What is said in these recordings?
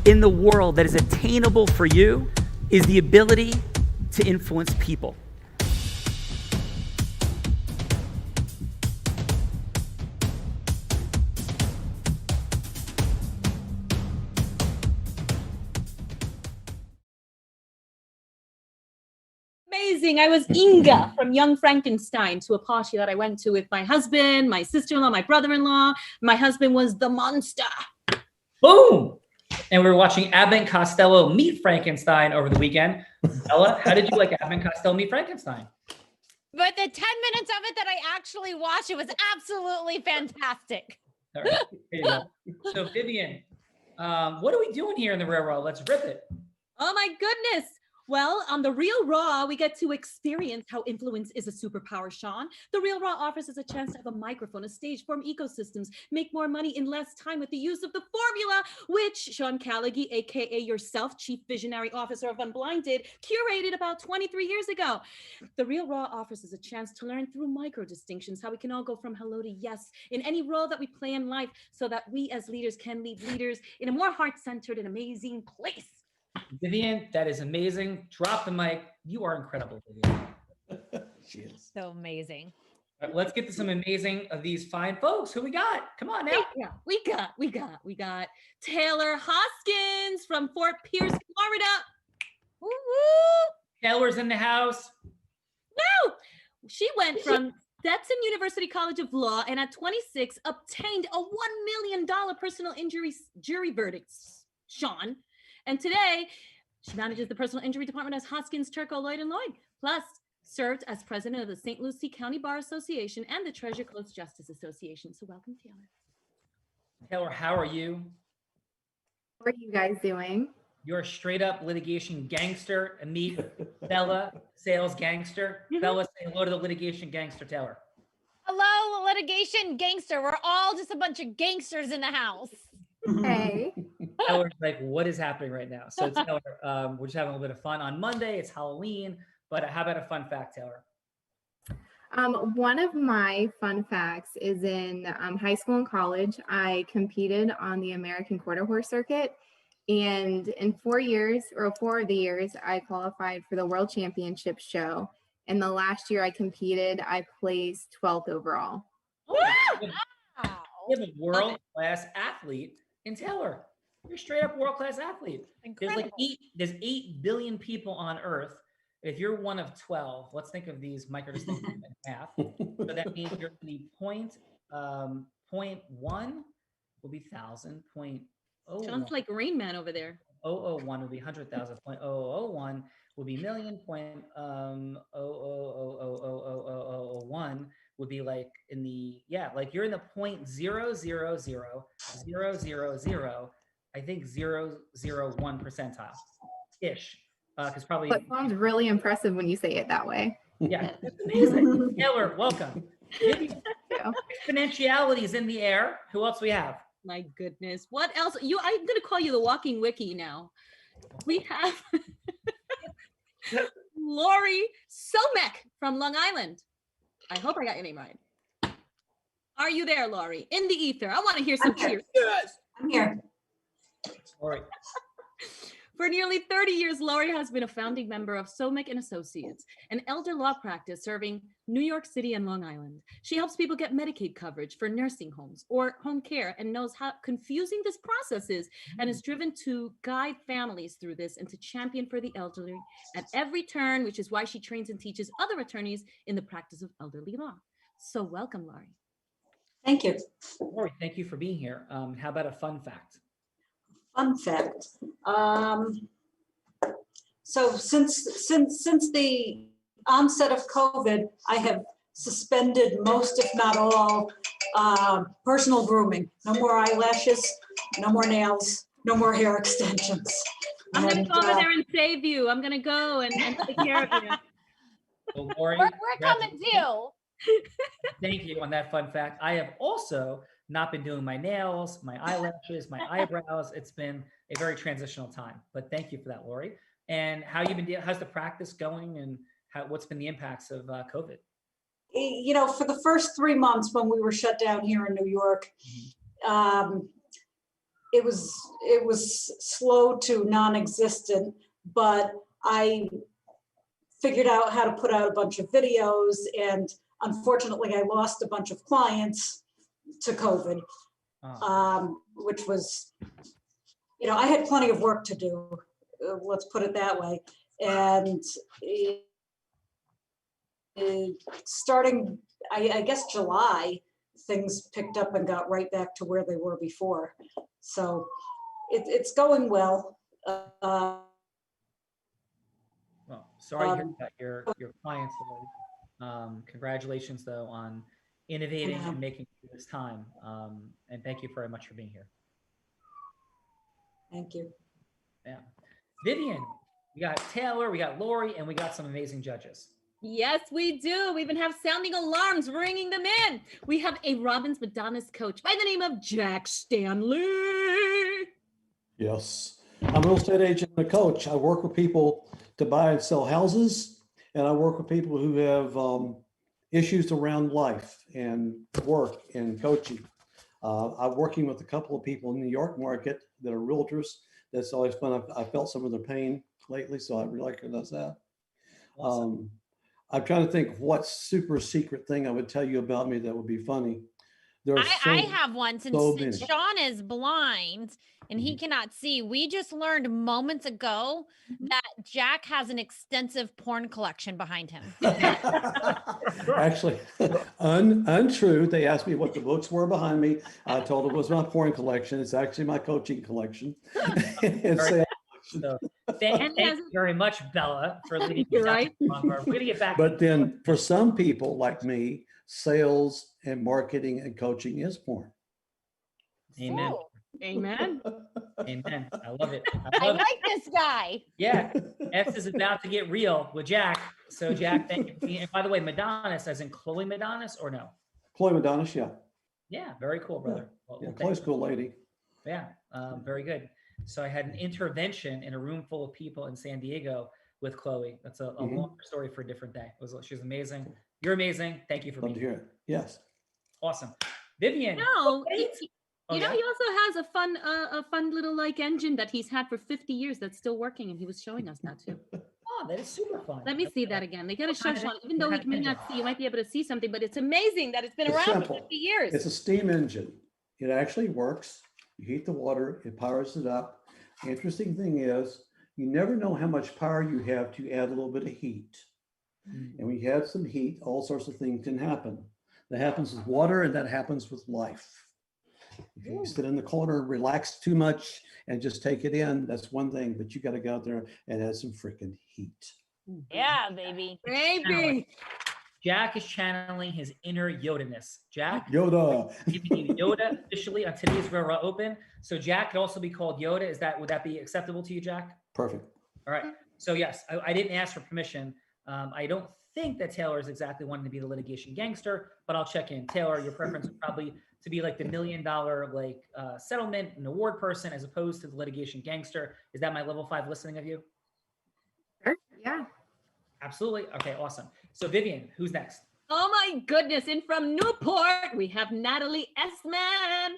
in the world that is attainable for you is the ability to influence people. Amazing. I was Inga from Young Frankenstein to a party that I went to with my husband, my sister-in-law, my brother-in-law. My husband was the monster. Boom! And we were watching Abbott and Costello meet Frankenstein over the weekend. Ella, how did you like Abbott and Costello meet Frankenstein? But the 10 minutes of it that I actually watched, it was absolutely fantastic. All right, here you go. So Vivian, what are we doing here in the real world? Let's rip it. Oh my goodness. Well, on The Real Raw, we get to experience how influence is a superpower, Sean. The Real Raw offers us a chance to have a microphone, a stage, form ecosystems, make more money in less time with the use of the formula, which Sean Callaghy, aka yourself, Chief Visionary Officer of Unblinded, curated about 23 years ago. The Real Raw offers us a chance to learn through micro distinctions how we can all go from hello to yes in any role that we play in life so that we as leaders can lead leaders in a more heart-centered and amazing place. Vivian, that is amazing. Drop the mic. You are incredible, Vivian. She is. So amazing. All right, let's get to some amazing of these fine folks. Who we got? Come on now. We got Taylor Hoskins from Fort Pierce, Florida. Woo woo! Taylor's in the house. Woo! She went from Stetson University College of Law and at 26 obtained a $1 million personal injury jury verdict, Sean. And today, she manages the personal injury department as Hoskins, Turco, Lloyd & Lloyd. Plus, served as president of the St. Lucie County Bar Association and the Treasure Coast Justice Association. So welcome, Taylor. Taylor, how are you? How are you guys doing? You're a straight up litigation gangster. And meet Bella, sales gangster. Bella, say hello to the litigation gangster, Taylor. Hello, litigation gangster. We're all just a bunch of gangsters in the house. Hey. Taylor's like, what is happening right now? So Taylor, we're just having a little bit of fun on Monday. It's Halloween, but how about a fun fact, Taylor? One of my fun facts is in high school and college, I competed on the American quarter horse circuit. And in 4 of the years, I qualified for the World Championship show. And the last year I competed, I placed 12th overall. Oh, Wow. you have a world-class athlete in Taylor. You're a straight up world-class athlete. Incredible. There's 8 billion people on Earth. If you're one of 12, let's think of these microdistinctions in math. So that means you're the point 0.1 will be 1,000. Sounds like Rain Man over there. 0.001 will be 100,000. 0.0001 will be million. 0.0000001 would be like in the, like you're in the 0.0000000, I think 0.001 percentile ish. Because probably That sounds really impressive when you say it that way. yeah, it's amazing. Taylor, welcome. Exponentiality is in the air. Who else we have? My goodness. What else? I'm going to call you the walking wiki now. We have Lori Somek from Long Island. I hope I got your name right. Are you there, Lori? In the ether. I want to hear some cheers. Yes, I'm here. All right. For nearly 30 years, Lori has been a founding member of Somek and Associates, an elder law practice serving New York City and Long Island. She helps people get Medicaid coverage for nursing homes or home care and knows how confusing this process is and is driven to guide families through this and to champion for the elderly at every turn, which is why she trains and teaches other attorneys in the practice of elderly law. So welcome, Lori. Thank you. Lori, thank you for being here. How about a fun fact? Fun fact. So since the onset of COVID, I have suspended most, if not all, personal grooming. No more eyelashes, no more nails, no more hair extensions. I'm going to And, go over there and save you. I'm going to go and take care of you. Well, Lori, We're coming too. thank you on that fun fact. I have also not been doing my nails, my eyelashes, my eyebrows. It's been a very transitional time, but thank you for that, Lori. And how you been? How's the practice going, and what's been the impacts of COVID? You know, for the first 3 months when we were shut down here in New York, it was slow to non-existent, but I figured out how to put out a bunch of videos, and unfortunately I lost a bunch of clients to COVID, which was, I had plenty of work to do, let's put it that way. And starting, I guess July, things picked up and got right back to where they were before. So it's going well. Well, sorry to hear about your clients, Lori. Congratulations, though, on innovating and making it through this time. And thank you very much for being here. Thank you. Yeah. Vivian, we got Taylor, we got Lori, and we got some amazing judges. Yes, we do. We even have sounding alarms, ringing them in. We have a Robbins Madonna's coach by the name of Jack Stanley. Yes. I'm a real estate agent and a coach. I work with people to buy and sell houses, and I work with people who have issues around life and work and coaching. I'm working with a couple of people in the New York market that are realtors. That's always fun. I felt some of their pain lately, so I really recognize that. Awesome. I'm trying to think what super secret thing I would tell you about me that would be funny. I have one since many. Sean is blind and he cannot see. We just learned moments ago that Jack has an extensive porn collection behind him. Actually, untrue. They asked me what the books were behind me. I told them it was my porn collection. It's actually my coaching collection. So thank you very much, Bella, for leading me Right. down. We're going to get back. But then for some people like me, sales and marketing and coaching is porn. Amen. Ooh, Amen. Amen. I love it. I like this guy. Yeah. X is about to get real with Jack. So Jack, thank you. And by the way, Madonna's, as in Chloe Madonna's, or no? Chloe Madonna's, yeah. Yeah, very cool, brother. Well, Yeah, thank Chloe's a you. cool lady. Yeah, very good. So I had an intervention in a room full of people in San Diego with Chloe. That's a long story for a different day. She's amazing. You're amazing. Thank you for Love to being hear it. Yes. awesome. Vivian. No, wait. he also has a fun little like engine that he's had for 50 years that's still working, and he was showing us that too. Oh, that is super fun. Let me see that again. They got to show kind of Sean, even though he may not see, you might be able to see something, but it's amazing that it's been It's around simple. for 50 years. It's a steam engine. It actually works. You heat the water, it powers it up. The interesting thing is, you never know how much power you have to add a little bit of heat. And when you add some heat, all sorts of things can happen. That happens with water, and that happens with life. If you sit in the corner, relax too much, and just take it in, that's one thing, but you got to go out there and add some freaking heat. Yeah, baby. Baby. Jack is channeling his inner Yoda-ness. Jack, Yoda. giving you Yoda officially on today's Raw Open. So Jack could also be called Yoda. Would that be acceptable to you, Jack? Perfect. All right. So yes, I didn't ask for permission. I don't think that Taylor is exactly wanting to be the litigation gangster, but I'll check in. Taylor, your preference would probably to be like the $1 million settlement and award person as opposed to the litigation gangster. Is that my level 5 listening of you? Sure. Yeah. Absolutely. Okay, awesome. So Vivian, who's next? Oh my goodness. And from Newport, we have Natalie Essman.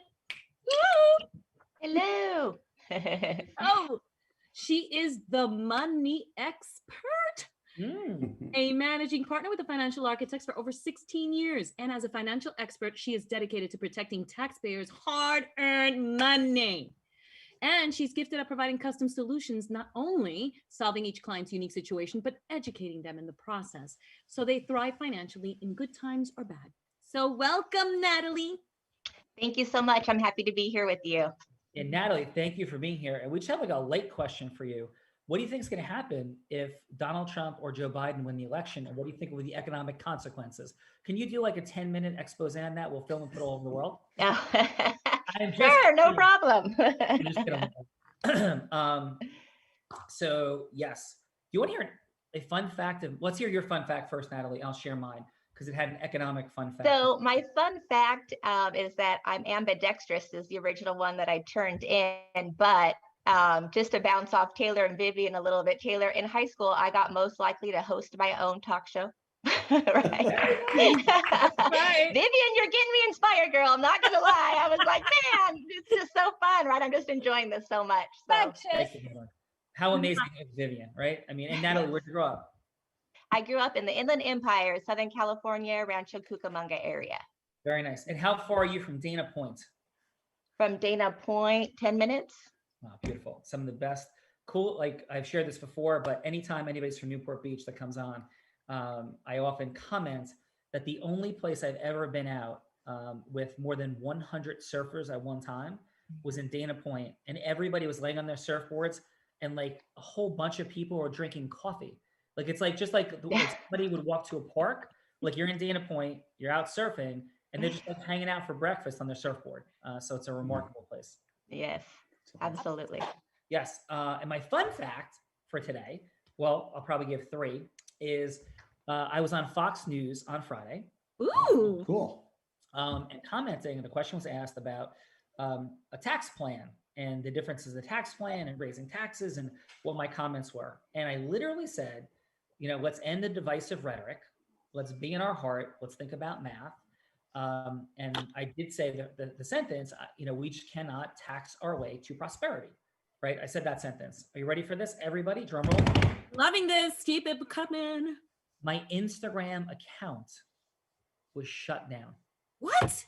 Woo! Hello. Oh, she is the money expert. A managing partner with the Financial Architects for over 16 years. And as a financial expert, she is dedicated to protecting taxpayers' hard-earned money. And she's gifted at providing custom solutions, not only solving each client's unique situation, but educating them in the process so they thrive financially in good times or bad. So welcome, Natalie. Thank you so much. I'm happy to be here with you. And Natalie, thank you for being here. And we just have like a late question for you. What do you think is going to happen if Donald Trump or Joe Biden win the election? And what do you think will be the economic consequences? Can you do like a 10-minute expose on that? We'll film and put all over the world. Sure, no problem. I'm just kidding. So yes, do you want to hear a fun fact? Let's hear your fun fact first, Natalie. I'll share mine because it had an economic fun fact. So my fun fact is that I'm ambidextrous is the original one that I turned in, but just to bounce off Taylor and Vivian a little bit, Taylor, in high school, I got most likely to host my own talk show. Right. Vivian, you're getting me inspired, girl. I'm not gonna lie. I was like, man, it's just so fun, right? I'm just enjoying this so much. So Thank you, Vivian. How amazing is Vivian, right? I mean, and Natalie, where'd you grow up? I grew up in the Inland Empire, Southern California, Rancho Cucamonga area. Very nice. And how far are you from Dana Point? From Dana Point, 10 minutes. Wow, beautiful. Some of the best, cool, like I've shared this before, but anytime anybody's from Newport Beach that comes on, I often comment that the only place I've ever been out with more than 100 surfers at one time was in Dana Point, and everybody was laying on their surfboards, and like a whole bunch of people were drinking coffee. Like it's like just like somebody would walk to a park, like you're in Dana Point, you're out surfing, and they're just like hanging out for breakfast on their surfboard. So it's a remarkable place. Yes, absolutely. Yes. And my fun fact for today, well, I'll probably give 3, is I was on Fox News on Friday. Ooh. Cool. And commenting, and the question was asked about a tax plan and the differences of the tax plan and raising taxes and what my comments were. And I literally said, you know, let's end the divisive rhetoric. Let's be in our heart. Let's think about math. And I did say the sentence, you know, we just cannot tax our way to prosperity, right? I said that sentence. Are you ready for this, everybody? Drum roll. Loving this. Keep it coming. My Instagram account was shut down. What?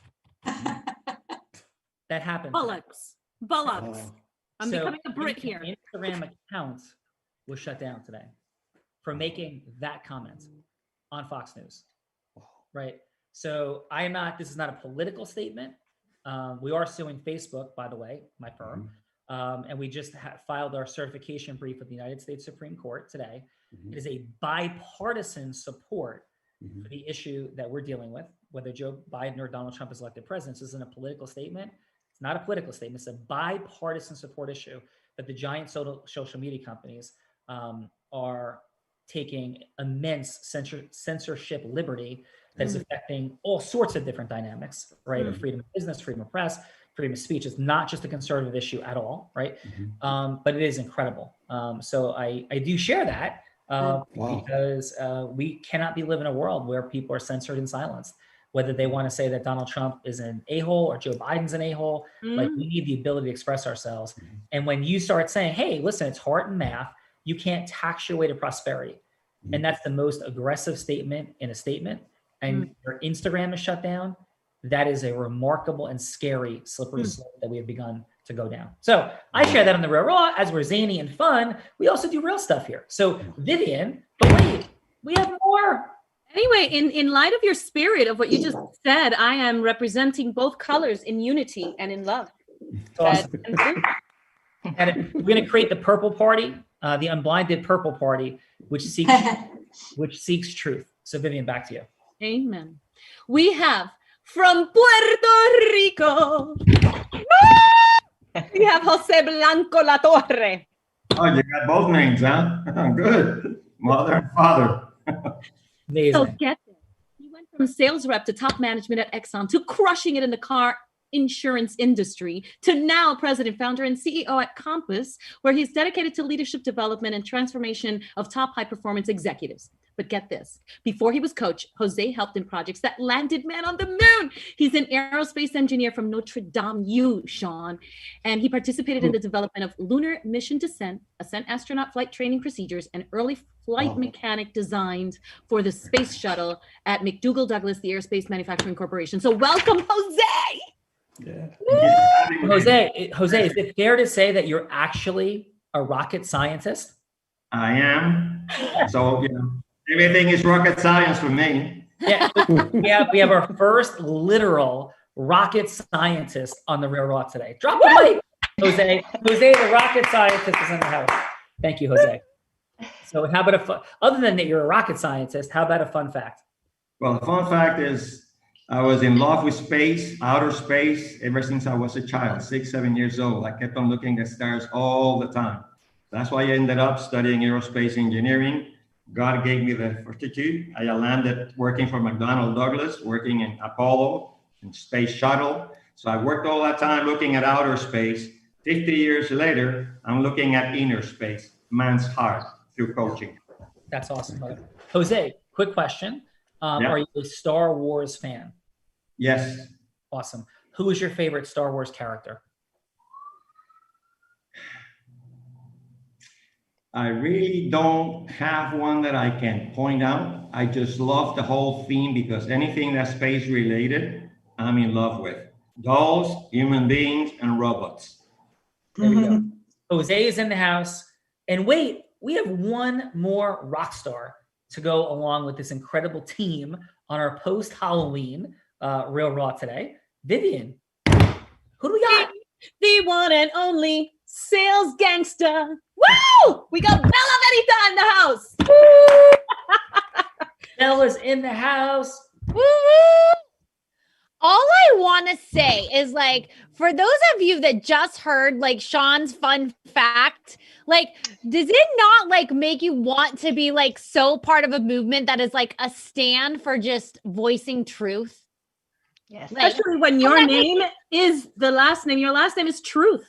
That happened. Bullocks. Bullocks. I'm So becoming a Brit here. my Instagram account was shut down today for making that comment on Fox News, right? So this is not a political statement. We are suing Facebook, by the way, my firm. And we just filed our certification brief with the United States Supreme Court today. It is a bipartisan support for the issue that we're dealing with, whether Joe Biden or Donald Trump is elected president. This isn't a political statement. It's not a political statement. It's a bipartisan support issue that the giant social media companies are taking immense censorship liberty that is affecting all sorts of different dynamics, right? Of freedom of business, freedom of press, freedom of speech. It's not just a conservative issue at all, right? But it is incredible. So I do share that because we cannot be living in a world where people are censored and silenced, whether they want to say that Donald Trump is an a-hole or Joe Biden's an a-hole. Like, we need the ability to express ourselves. And when you start saying, hey, listen, it's heart and math, you can't tax your way to prosperity. And that's the most aggressive statement in a statement. And your Instagram is shut down. That is a remarkable and scary slippery slope that we have begun to go down. So I share that on the Real Raw. As we're zany and fun, we also do real stuff here. So Vivian, but wait, we have more. Anyway, in light of your spirit of what you just said, I am representing both colors in unity and in love. Awesome. And we're going to create the purple party, the Unblinded purple party, which seeks truth. So Vivian, back to you. Amen. We have from Puerto Rico, we have Jose Blanco La Torre. Oh, you got both names, huh? Good. Mother and father. Amazing. So get this. He went from sales rep to top management at Exxon to crushing it in the car insurance industry to now president, founder, and CEO at Compass, where he's dedicated to leadership development and transformation of top high performance executives. But get this, before he was coach, Jose helped in projects that landed man on the moon. He's an aerospace engineer from Notre Dame U, Sean, and he participated in the development of lunar mission descent, ascent astronaut flight training procedures, and early flight mechanic designed for the space shuttle at McDonnell Douglas, the Aerospace Manufacturing Corporation. So welcome, Jose. Yeah. Jose, is it fair to say that you're actually a rocket scientist? I am. So, you know, everything is rocket science for me. Yeah, we have our first literal rocket scientist on the Real Raw today. Drop the mic, Jose. Jose, the rocket scientist, is in the house. Thank you, Jose. So how about other than that you're a rocket scientist, how about a fun fact? Well, the fun fact is I was in love with space, outer space, ever since I was a child, 6, 7 years old. I kept on looking at stars all the time. That's why I ended up studying aerospace engineering. God gave me the fortitude. I landed working for McDonnell Douglas, working in Apollo and Space Shuttle. So I worked all that time looking at outer space. 50 years later, I'm looking at inner space, man's heart, through coaching. That's awesome. Jose, quick question. Yeah. Are you a Star Wars fan? Yes. Awesome. Who is your favorite Star Wars character? I really don't have one that I can point out. I just love the whole theme because anything that's space related, I'm in love with. Dolls, human beings, and robots. There we go. Jose is in the house. And wait, we have one more rock star to go along with this incredible team on our post-Halloween Real Raw today. Vivian, who do we got? The one and only sales gangster. Woo! We got Bella Verita in the house. Bella's in the house. Woo! All I want to say is, like, for those of you that just heard like Sean's fun fact, like, does it not like make you want to be like so part of a movement that is like a stand for just voicing truth? Yes. Like, Especially when your name is the last name. Your last name is Truth.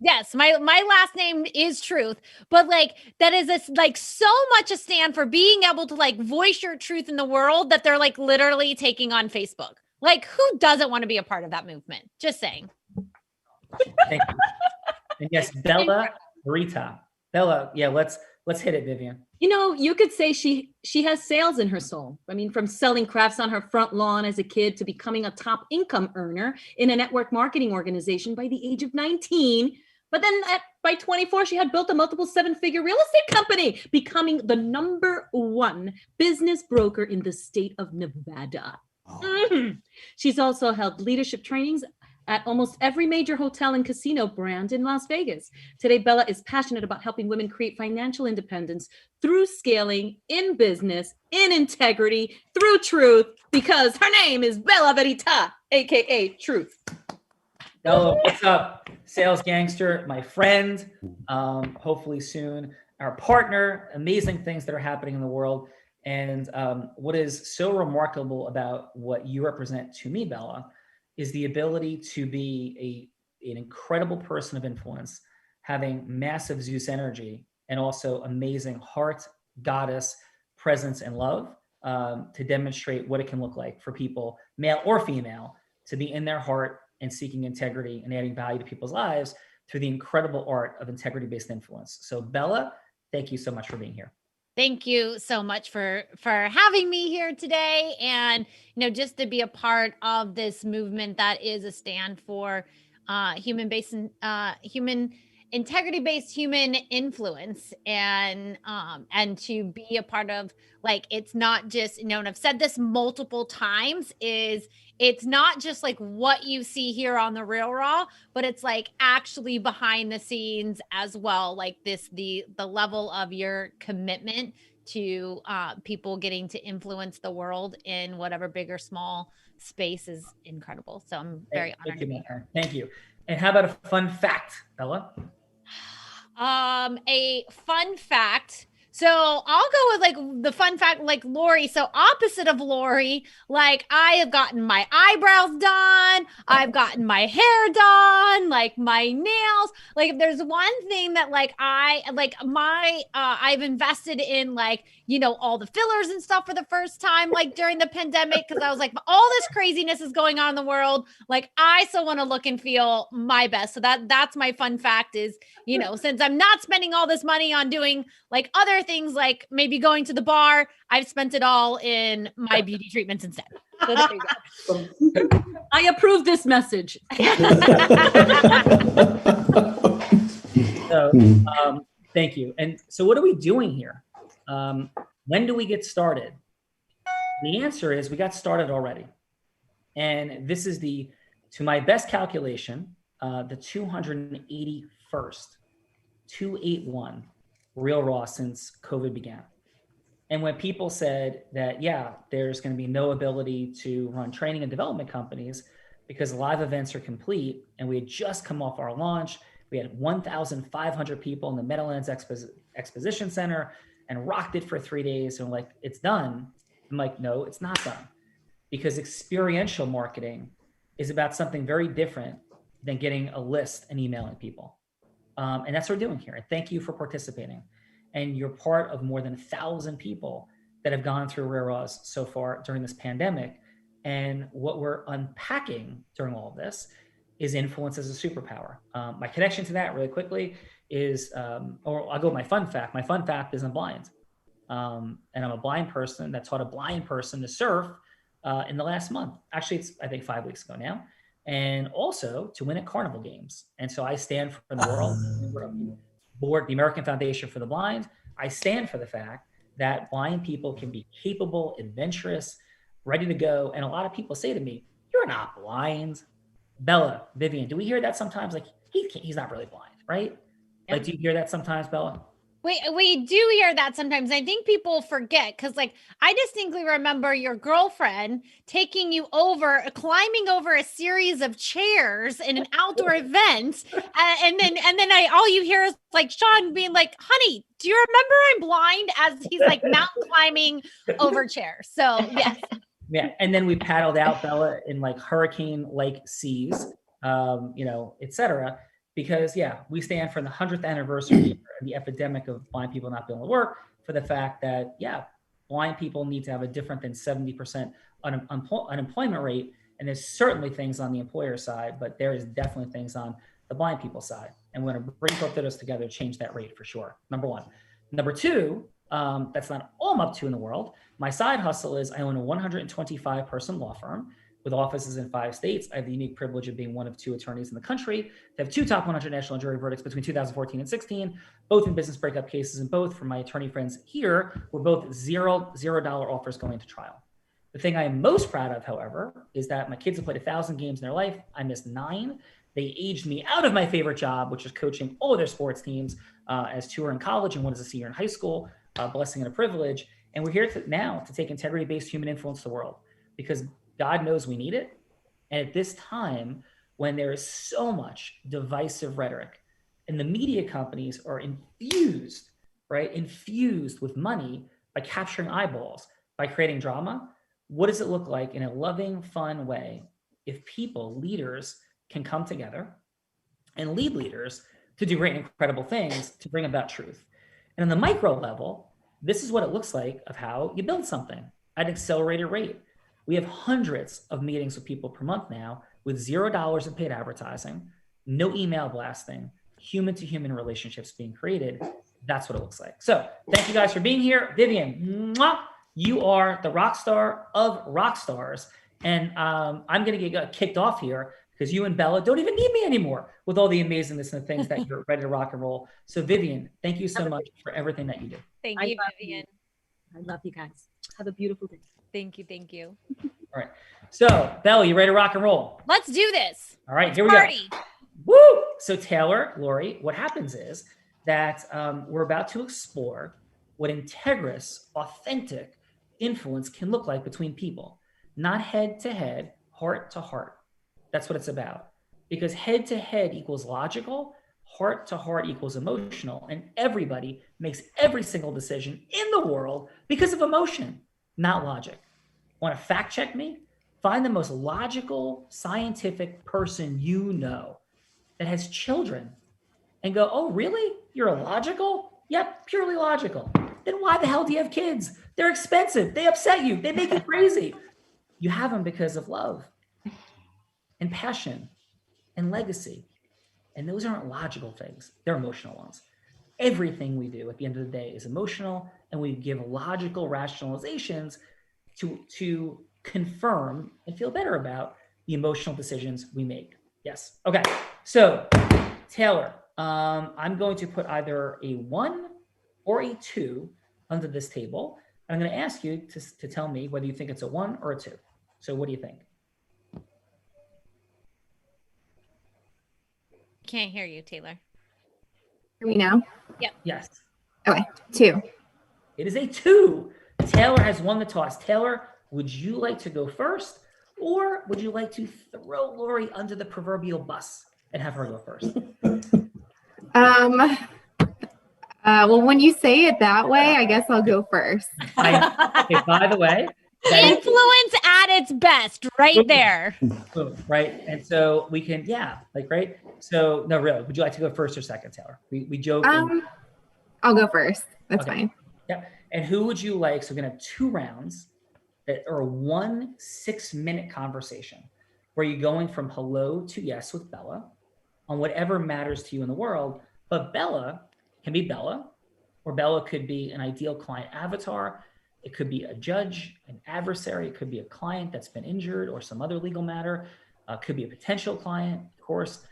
yes, my last name is Truth, but like that is like so much a stand for being able to like voice your truth in the world that they're like literally taking on Facebook. Like, who doesn't want to be a part of that movement? Just saying. Thank you. And yes, Bella Verita. Bella, yeah, let's hit it, Vivian. You know, you could say she has sales in her soul. I mean, from selling crafts on her front lawn as a kid to becoming a top income earner in a network marketing organization by the age of 19. But then by 24, she had built a multiple seven-figure real estate company, becoming the #1 business broker in the state of Nevada. She's also held leadership trainings at almost every major hotel and casino brand in Las Vegas. Today, Bella is passionate about helping women create financial independence through scaling, in business, in integrity, through truth, because her name is Bella Verita, aka Truth. Bella, what's up? Sales gangster, my friend, hopefully soon our partner. Amazing things that are happening in the world. And what is so remarkable about what you represent to me, Bella, is the ability to be an incredible person of influence, having massive Zeus energy, and also amazing heart, goddess, presence, and love to demonstrate what it can look like for people, male or female, to be in their heart and seeking integrity and adding value to people's lives through the incredible art of integrity-based influence. So Bella, thank you so much for being here. Thank you so much for having me here today, and just to be a part of this movement that is a stand for human integrity-based human influence, and to be a part of, like, it's not just, and I've said this multiple times, is it's not just like what you see here on the Real Raw, but it's like actually behind the scenes as well. Like the level of your commitment to people getting to influence the world in whatever big or small space is incredible. So I'm very honored to be here. Thank you. And how about a fun fact, Bella? A fun fact. So I'll go with like the fun fact, like Lori. So opposite of Lori, like I have gotten my eyebrows done. I've gotten my hair done, like my nails. Like if there's one thing that like I've invested in, like, all the fillers and stuff for the first time, like during the pandemic, because I was like, all this craziness is going on in the world. Like I still want to look and feel my best. So that's my fun fact is, since I'm not spending all this money on doing like other things, like maybe going to the bar, I've spent it all in my beauty treatments instead. So there you go. I approve this message. So, thank you. And so what are we doing here? When do we get started? The answer is we got started already. And this is to my best calculation, the 281st, 281 Real Raw since COVID began. And when people said that, yeah, there's going to be no ability to run training and development companies because live events are complete, and we had just come off our launch, we had 1,500 people in the Meadowlands Exposition Center and rocked it for 3 days. And we're like, it's done. I'm like, no, it's not done. Because experiential marketing is about something very different than getting a list and emailing people. And that's what we're doing here. And thank you for participating. And you're part of more than 1,000 people that have gone through Rare Raws so far during this pandemic. And what we're unpacking during all of this is influence as a superpower. My connection to that really quickly is, or I'll go with my fun fact. My fun fact is I'm blind. And I'm a blind person that taught a blind person to surf in the last month. Actually, it's, I think, 5 weeks ago now. And also to win at carnival games. And so I stand for the world, the American Foundation for the Blind. I stand for the fact that blind people can be capable, adventurous, ready to go. And a lot of people say to me, "You're not blind." Bella, Vivian, do we hear that sometimes? Like, he's not really blind, right? Like, do you hear that sometimes, Bella? We do hear that sometimes. I think people forget because, like, I distinctly remember your girlfriend taking you over, climbing over a series of chairs in an outdoor event, and then all you hear is like Sean being like, "Honey, do you remember I'm blind?" As he's like mountain climbing over chairs. So yes. Yeah, and then we paddled out, Bella, in like hurricane-like seas, et cetera. Because we stand for the 100th anniversary of the epidemic of blind people not being able to work, for the fact that blind people need to have a different than 70% unemployment rate. And there's certainly things on the employer side, but there is definitely things on the blind people side. And we're going to bring both of those together to change that rate for sure. Number one. Number two, that's not all I'm up to in the world. My side hustle is I own a 125 person law firm with offices in 5 states. I have the unique privilege of being one of 2 attorneys in the country to have 2 top 100 national jury verdicts between 2014 and 16, both in business breakup cases, and both from my attorney friends here were both $0 offers going to trial. The thing I am most proud of, however, is that my kids have played 1,000 games in their life. I missed 9. They aged me out of my favorite job, which is coaching all of their sports teams, as 2 are in college and 1 is a senior in high school, a blessing and a privilege. And we're here now to take integrity-based human influence to the world, because God knows we need it. And at this time, when there is so much divisive rhetoric and the media companies are infused with money by capturing eyeballs, by creating drama, what does it look like in a loving, fun way if people, leaders, can come together and lead leaders to do great and incredible things to bring about truth? And on the micro level, this is what it looks like of how you build something at an accelerated rate. We have hundreds of meetings with people per month now with $0 in paid advertising, no email blasting, human-to-human relationships being created. That's what it looks like. So thank you guys for being here. Vivian, mwah, you are the rock star of rock stars. And I'm going to get kicked off here because you and Bella don't even need me anymore with all the amazingness and the things that you're ready to rock and roll. So Vivian, thank you so much for everything that you do. Thank you, Vivian. I love you guys. Have a beautiful day. Thank you. Thank you. All right. So Bella, you ready to rock and roll? Let's do this. All right, here we Party. go. Woo! So Taylor, Lori, what happens is that we're about to explore what integrous, authentic influence can look like between people, not head to head, heart to heart. That's what it's about. Because head to head equals logical, heart to heart equals emotional, and everybody makes every single decision in the world because of emotion, not logic. Want to fact check me? Find the most logical, scientific person you know that has children and go, "Oh, really? You're illogical?" Yep, purely logical. Then why the hell do you have kids? They're expensive. They upset you. They make you crazy. You have them because of love and passion and legacy. And those aren't logical things. They're emotional ones. Everything we do at the end of the day is emotional, and we give logical rationalizations to confirm and feel better about the emotional decisions we make. Yes. Okay. So Taylor, I'm going to put either a 1 or a 2 under this table. I'm going to ask you to tell me whether you think it's a 1 or a 2. So what do you think? Can't hear you, Taylor. Hear me now? Yep. Yes. Okay, 2. It is a 2. Taylor has won the toss. Taylor, would you like to go first, or would you like to throw Lori under the proverbial bus and have her go first? Well, when you say it that way, I guess I'll go first. Okay, by the way, Influence at its best, right there. boom, right? And so we can, right? So no, really, would you like to go first or second, Taylor? We joke. I'll go first. That's Okay. fine. Yep. And who would you like? So we're going to have 2 rounds that are 1 6-minute conversation where you're going from hello to yes with Bella on whatever matters to you in the world. But Bella can be Bella, or Bella could be an ideal client avatar. It could be a judge, an adversary. It could be a client that's been injured or some other legal matter. Could be a potential client, of course,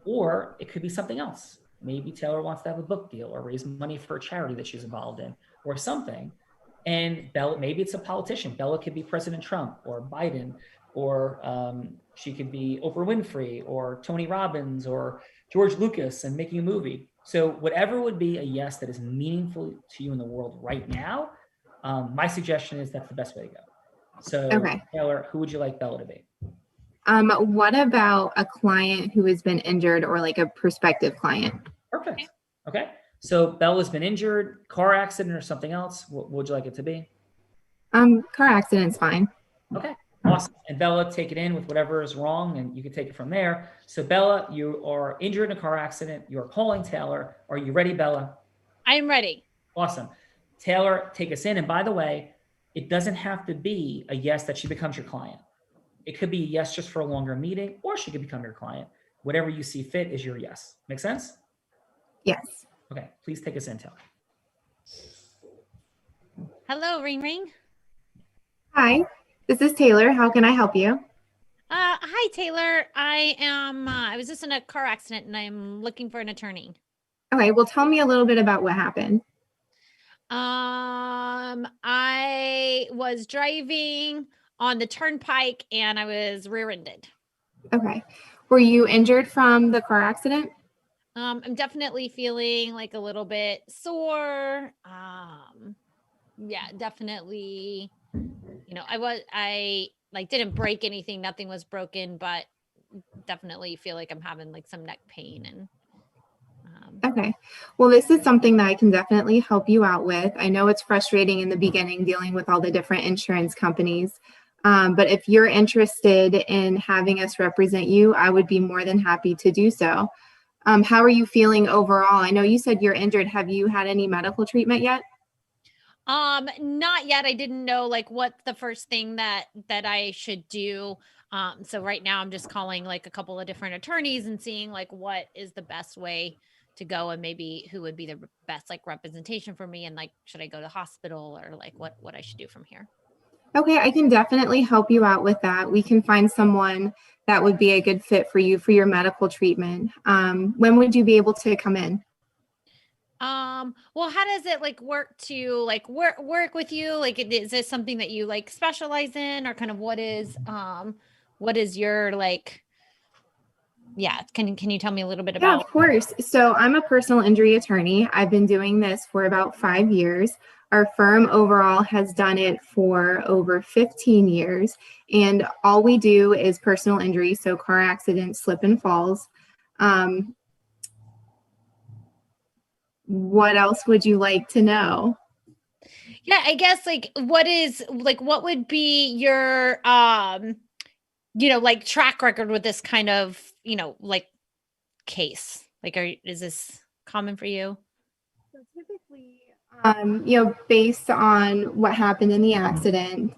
or it could be something else. Maybe Taylor wants to have a book deal or raise money for a charity that she's involved in or something. And Bella, maybe it's a politician. Bella could be President Trump or Biden, or she could be Oprah Winfrey or Tony Robbins or George Lucas and making a movie. So whatever would be a yes that is meaningful to you in the world right now, my suggestion is that's the best way to go. So Okay. Taylor, who would you like Bella to be? What about a client who has been injured or like a prospective client? Perfect. Okay. So Bella's been injured, car accident or something else. What would you like it to be? Car accident's fine. Okay. Awesome. And Bella, take it in with whatever is wrong and you can take it from there. So Bella, you are injured in a car accident. You're calling Taylor. Are you ready, Bella? I am ready. Awesome. Taylor, take us in. And by the way, it doesn't have to be a yes that she becomes your client. It could be a yes just for a longer meeting, or she could become your client. Whatever you see fit is your yes. Make sense? Yes. Okay. Please take us in, Taylor. Hello, Ring Ring. Hi, this is Taylor. How can I help you? Hi, Taylor. I was just in a car accident and I'm looking for an attorney. Okay, well, tell me a little bit about what happened. I was driving on the turnpike and I was rear-ended. Okay. Were you injured from the car accident? I'm definitely feeling like a little bit sore. Yeah, definitely. I didn't break anything. Nothing was broken, but definitely feel like I'm having like some neck pain and Okay. Well, this is something that I can definitely help you out with. I know it's frustrating in the beginning dealing with all the different insurance companies. But if you're interested in having us represent you, I would be more than happy to do so. How are you feeling overall? I know you said you're injured. Have you had any medical treatment yet? not yet. I didn't know like what the first thing that I should do. So right now I'm just calling like a couple of different attorneys and seeing like what is the best way to go and maybe who would be the best like representation for me and like should I go to hospital or like what I should do from here. Okay, I can definitely help you out with that. We can find someone that would be a good fit for you for your medical treatment. When would you be able to come in? Well, how does it like work to like work with you? Like, is this something that you like specialize in or kind of what is your like, yeah, can you tell me a little bit Yeah, about? of course. So I'm a personal injury attorney. I've been doing this for about 5 years. Our firm overall has done it for over 15 years. And all we do is personal injury, so car accidents, slip and falls. What else would you like to know? Yeah, I guess like what would be your like track record with this kind of, like case? Like is this common for you? So typically, based on what happened in the accident,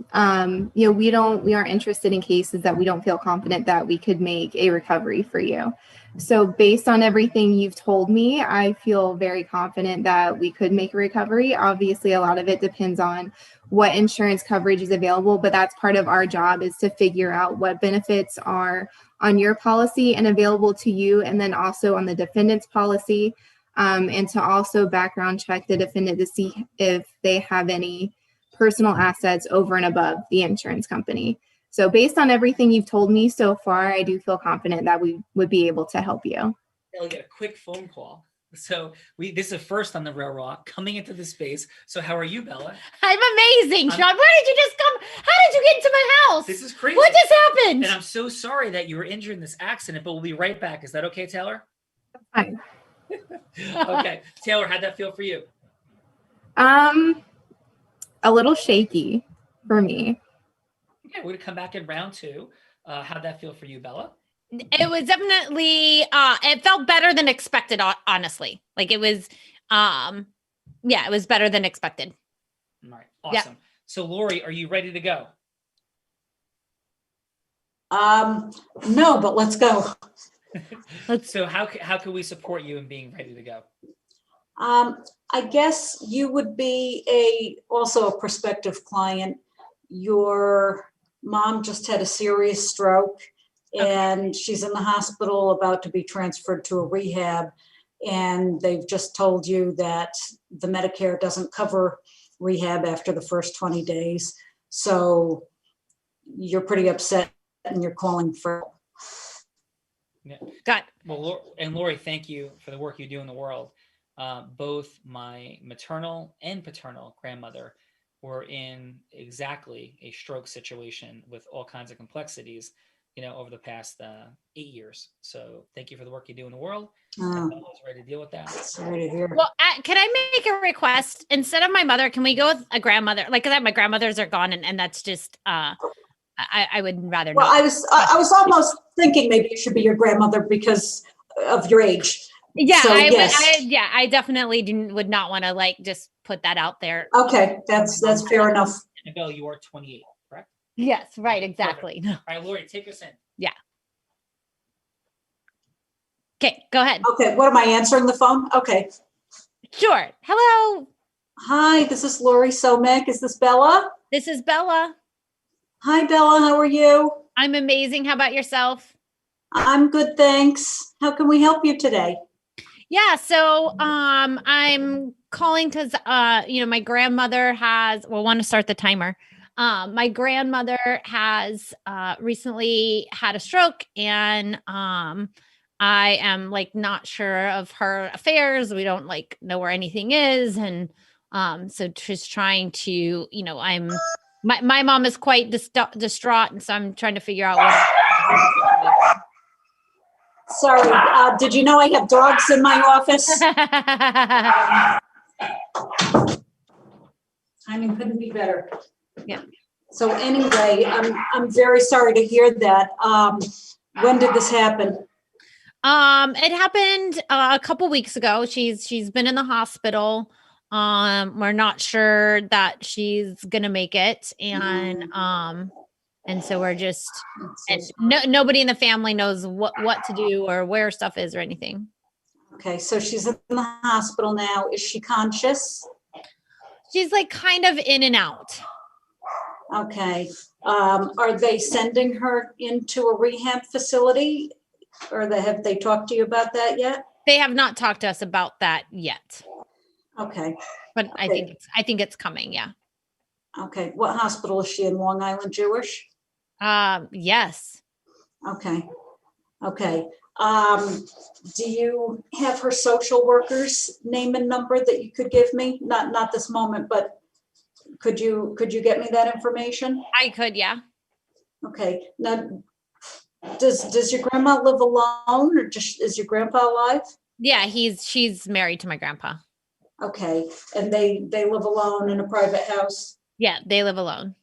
we aren't interested in cases that we don't feel confident that we could make a recovery for you. So based on everything you've told me, I feel very confident that we could make a recovery. Obviously, a lot of it depends on what insurance coverage is available, but that's part of our job is to figure out what benefits are on your policy and available to you, and then also on the defendant's policy. And to also background check the defendant to see if they have any personal assets over and above the insurance company. So based on everything you've told me so far, I do feel confident that we would be able to help you. They'll get a quick phone call. So this is a first on the Real Raw coming into this space. So how are you, Bella? I'm amazing, Sean. Where did you just come? How did you get into my house? This is crazy. What just happened? And I'm so sorry that you were injured in this accident, but we'll be right back. Is that okay, Taylor? Fine. Okay. Taylor, how'd that feel for you? A little shaky for me. Okay, we're gonna come back in round 2. How'd that feel for you, Bella? It was definitely it felt better than expected, honestly. Like it was it was better than expected. All right. Yeah. Awesome. So Lori, are you ready to go? No, but let's go. So how can we support you in being ready to go? I guess you would be also a prospective client. Your mom just had a serious stroke and she's in the hospital about to be transferred to a rehab. And they've just told you that the Medicare doesn't cover rehab after the first 20 days. So you're pretty upset and you're calling for help. Yeah. Got Well, and Lori, thank you for the work you do in the world. Both my maternal and paternal grandmother were in exactly a stroke situation with all kinds of complexities, over the past 8 years. So thank you for the work you do in the world. And Bella's ready to deal with that. Sorry to hear. Well, can I make a request? Instead of my mother, can we go with a grandmother? Like that, my grandmothers are gone, and that's just I would rather Well, not. I was almost thinking maybe it should be your grandmother because of your age. Yeah, So, yes. I definitely would not want to just put that out there. Okay, that's fair enough. And Bella, you are 28, correct? Yes, right, exactly. All right, Lori, take us in. Yeah. Okay, go ahead. Okay, what am I answering the phone? Okay. Sure. Hello, Hi, this is Lori Somek. Is this Bella? this is Bella. Hi, Bella. How are you? I'm amazing. How about yourself? I'm good, thanks. How can we help you today? Yeah, so I'm calling because my grandmother want to start the timer. My grandmother has recently had a stroke, and I am not sure of her affairs. We don't know where anything is, and so just trying to, my mom is quite distraught, and so I'm trying to figure out what. Sorry, did you know I have dogs in my office? Timing couldn't be better. Yeah. So anyway, I'm very sorry to hear that. When did this happen? It happened a couple weeks ago. She's been in the hospital. We're not sure that she's gonna make it, and so we're just, and nobody in the family knows what to do or where stuff is or anything. Okay, so she's in the hospital now. Is she conscious? She's kind of in and out. Okay. Are they sending her into a rehab facility? Or have they talked to you about that yet? They have not talked to us about that yet. Okay. But Okay. I think it's coming. Yeah. Okay. What hospital is she in? Long Island Jewish? Yes. Okay. Okay. Do you have her social worker's name and number that you could give me? Not this moment, but could you get me that information? I could, yeah. Okay. Now, does your grandma live alone, or just is your grandpa alive? Yeah, she's married to my grandpa. Okay. And they live alone in a private house? Yeah, they live alone.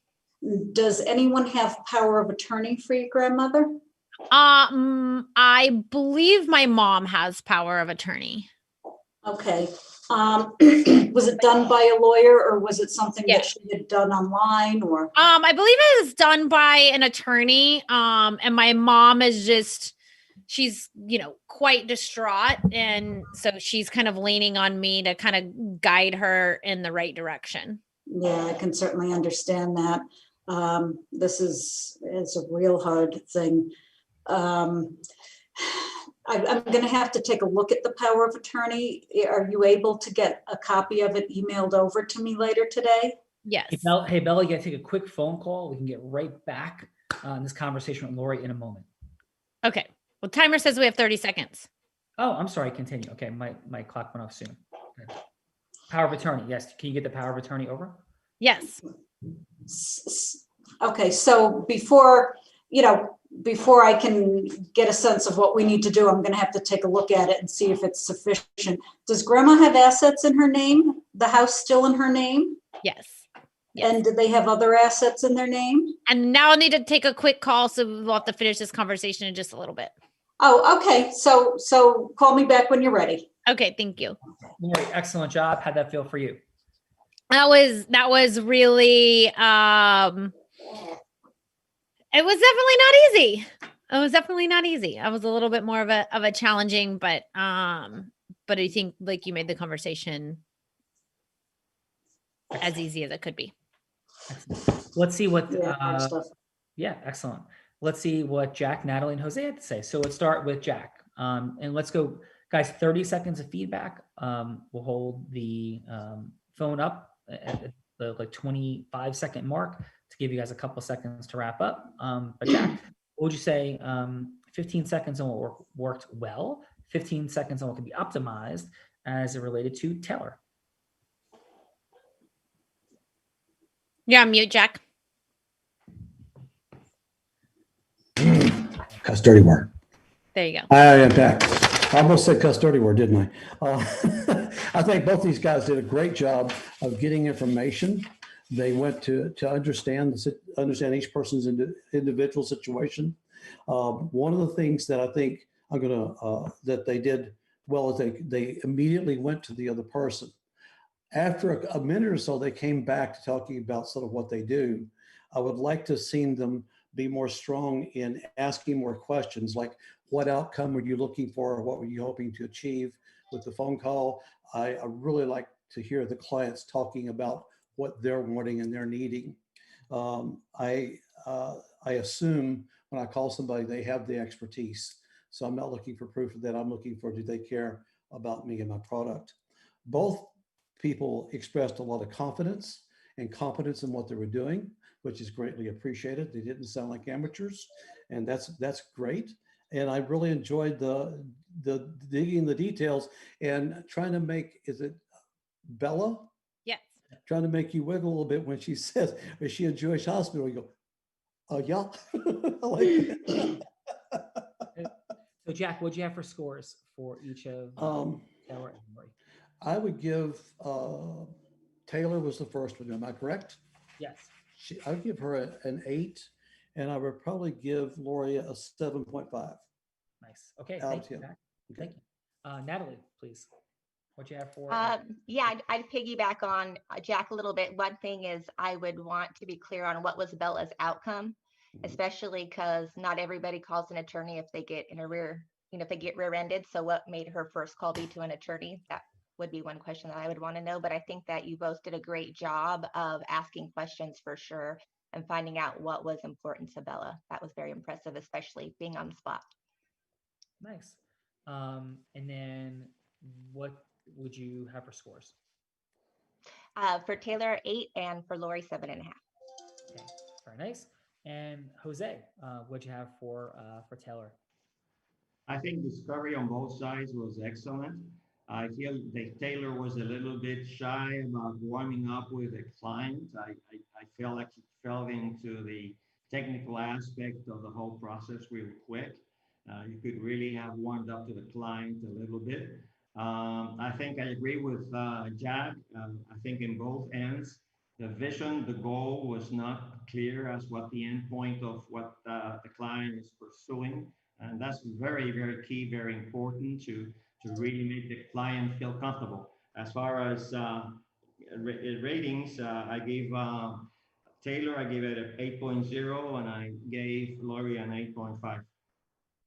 Does anyone have power of attorney for your grandmother? I believe my mom has power of attorney. Okay. Was it done by a lawyer, or was it something Yeah. that she had done online, or? I believe it was done by an attorney. And my mom is she's, quite distraught. And so she's kind of leaning on me to kind of guide her in the right direction. Yeah, I can certainly understand that. This is a real hard thing. I'm going to have to take a look at the power of attorney. Are you able to get a copy of it emailed over to me later today? Yes. Hey, Bella, you got to take a quick phone call. We can get right back on this conversation with Lori in a moment. Okay. Well, timer says we have 30 seconds. Oh, I'm sorry. Continue. Okay. My clock went off soon. Okay. Power of attorney. Yes. Can you get the power of attorney over? Yes. Okay. So before I can get a sense of what we need to do, I'm going to have to take a look at it and see if it's sufficient. Does grandma have assets in her name? The house still in her name? Yes. And do they have other assets in their name? And now I'll need to take a quick call, so we'll have to finish this conversation in just a little bit. Oh, okay. So call me back when you're ready. Okay, thank you. Lori, excellent job. How'd that feel for you? That was really it was definitely not easy. It was definitely not easy. I was a little bit more of a challenging, but I think like you made the conversation as easy as it could be. Excellent. Let's see what Yeah, hard stuff. yeah, excellent. Let's see what Jack, Natalie, and Jose had to say. So let's start with Jack. And let's go, guys, 30 seconds of feedback. We'll hold the phone up at the like 25-second mark to give you guys a couple seconds to wrap up. But Jack, what would you say 15 seconds on what worked well, 15 seconds on what can be optimized as it related to Taylor? You're on mute, Jack. Cuss dirty word. There you go. I am back. I almost said cuss dirty word, didn't I? I think both these guys did a great job of getting information. They went to understand each person's individual situation. One of the things that I think that they did well is they immediately went to the other person. After a minute or so, they came back to talking about sort of what they do. I would like to see them be more strong in asking more questions, like what outcome were you looking for? What were you hoping to achieve with the phone call? I really like to hear the clients talking about what they're wanting and they're needing. I assume when I call somebody, they have the expertise. So I'm not looking for proof of that. I'm looking for, do they care about me and my product? Both people expressed a lot of confidence and competence in what they were doing, which is greatly appreciated. They didn't sound like amateurs, and that's great. And I really enjoyed the digging the details and trying to make, is it Bella? Yes. Trying to make you wiggle a little bit when she says, is she a Jewish hospital? You go, oh yeah. I like that. So Jack, what'd you have for scores for each of Taylor and Lori? I would give Taylor was the first one. Am I correct? Yes. I would give her an 8, and I would probably give Lori a 7.5. Nice. Okay. Out Thank of you, 10. Jack. Thank you. Natalie, please. What you have for? Yeah, I'd piggyback on Jack a little bit. One thing is I would want to be clear on what was Bella's outcome, especially because not everybody calls an attorney if they get in a if they get rear-ended. So what made her first call be to an attorney? That would be one question that I would want to know. But I think that you both did a great job of asking questions for sure and finding out what was important to Bella. That was very impressive, especially being on the spot. Nice. And then what would you have for scores? For Taylor, 8, and for Lori, 7.5. Okay, very nice. And Jose, what'd you have for Taylor? I think discovery on both sides was excellent. I feel that Taylor was a little bit shy about warming up with a client. I felt like he fell into the technical aspect of the whole process really quick. You could really have warmed up to the client a little bit. I think I agree with Jack. I think in both ends, the vision, the goal was not clear as what the end point of what the client is pursuing. And that's very, very key, very important to really make the client feel comfortable. As far as ratings, I gave Taylor, I gave it an 8.0, and I gave Lori an 8.5.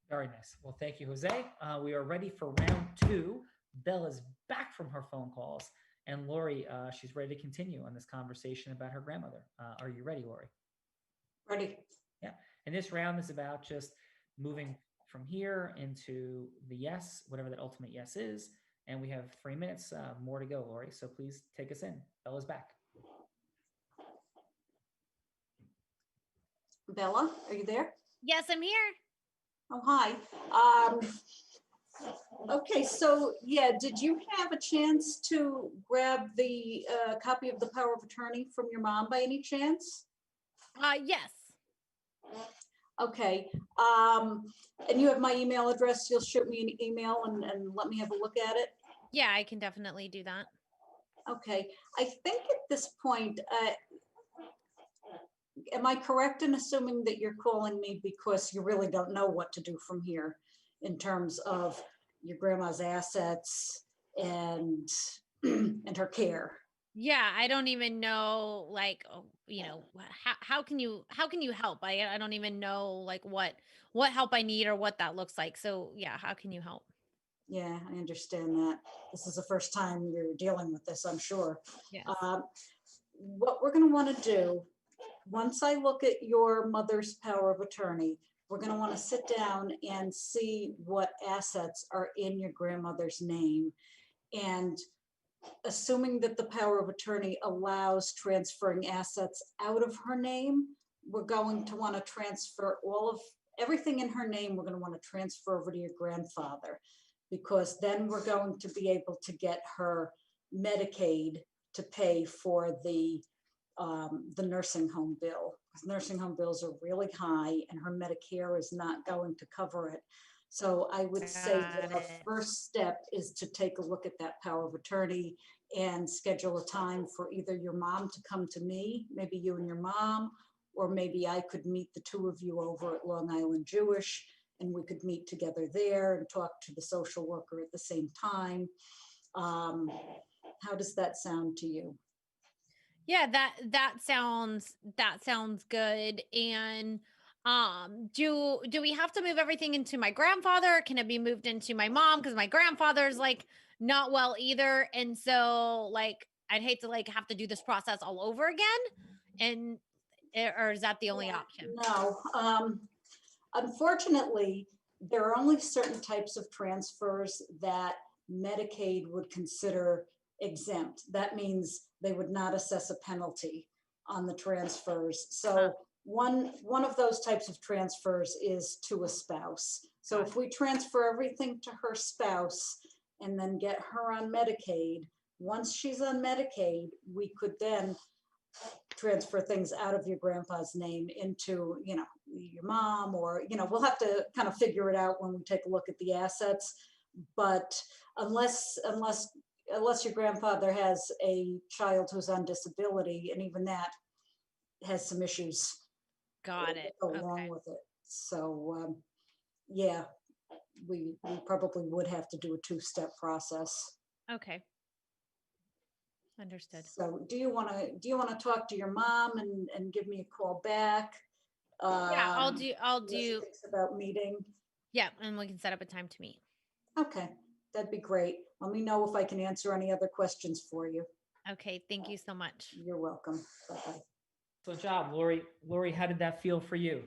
Very nice. Well, thank you, Jose. We are ready for round 2. Bella's back from her phone calls, and Lori, she's ready to continue on this conversation about her grandmother. Are you ready, Lori? Ready. Yeah. And this round is about just moving from here into the yes, whatever that ultimate yes is. And we have 3 minutes more to go, Lori. So please take us in. Bella's back. Bella, are you there? Yes, I'm here. Oh, hi. Okay, so yeah, did you have a chance to grab the copy of the power of attorney from your mom by any chance? Yes. Okay, and you have my email address. You'll shoot me an email and let me have a look at it. Yeah, I can definitely do that. Okay, I think at this point, am I correct in assuming that you're calling me because you really don't know what to do from here in terms of your grandma's assets and and her care? Yeah, I don't even know, like, how can you help? I don't even know like what help I need or what that looks like. So yeah, how can you help? Yeah, I understand that. This is the first time you're dealing with this, I'm sure. Yes. What we're going to want to do, once I look at your mother's power of attorney, we're going to want to sit down and see what assets are in your grandmother's name. And assuming that the power of attorney allows transferring assets out of her name, we're going to want to transfer everything in her name, we're going to want to transfer over to your grandfather, because then we're going to be able to get her Medicaid to pay for the nursing home bill. Because nursing home bills are really high and her Medicare is not going to cover it. So I would say that our Got it. first step is to take a look at that power of attorney and schedule a time for either your mom to come to me, maybe you and your mom, or maybe I could meet the two of you over at Long Island Jewish and we could meet together there and talk to the social worker at the same time. How does that sound to you? Yeah, that sounds good. And do we have to move everything into my grandfather? Can it be moved into my mom? Because my grandfather's like not well either. And so like I'd hate to like have to do this process all over again. And or is that the only option? No, unfortunately, there are only certain types of transfers that Medicaid would consider exempt. That means they would not assess a penalty on the transfers. So one of those types of transfers is to a spouse. So if we transfer everything to her spouse and then get her on Medicaid, once she's on Medicaid, we could then transfer things out of your grandpa's name into, your mom, or, we'll have to kind of figure it out when we take a look at the assets. But unless your grandfather has a child who's on disability, and even that has some issues Got it. along Okay. with it. So, yeah, we probably would have to do a two-step process. Okay. Understood. So do you want to talk to your mom and give me a call back? Yeah, I'll What she do. thinks about meeting? Yeah, and we can set up a time to meet. Okay, that'd be great. Let me know if I can answer any other questions for you. Okay, thank you so much. You're welcome. Bye-bye. Good job, Lori. Lori, how did that feel for you?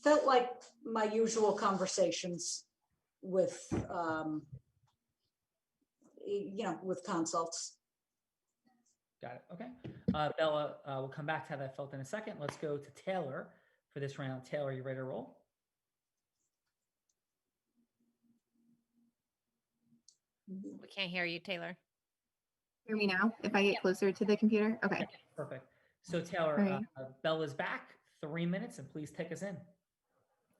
Felt like my usual conversations with, with consults. Got it. Okay. Bella, we'll come back to how that felt in a second. Let's go to Taylor for this round. Taylor, you ready to roll? We can't hear you, Taylor. Hear me now if I get closer to the computer? Okay. Perfect. So Taylor, Right. Bella's back. 3 minutes, and please take us in.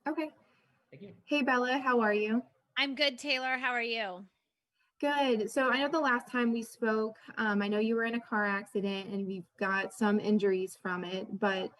Okay. Thank you. Hey, Bella, how are you? I'm good, Taylor. How are you? Good. So I know the last time we spoke, I know you were in a car accident and we've got some injuries from it, but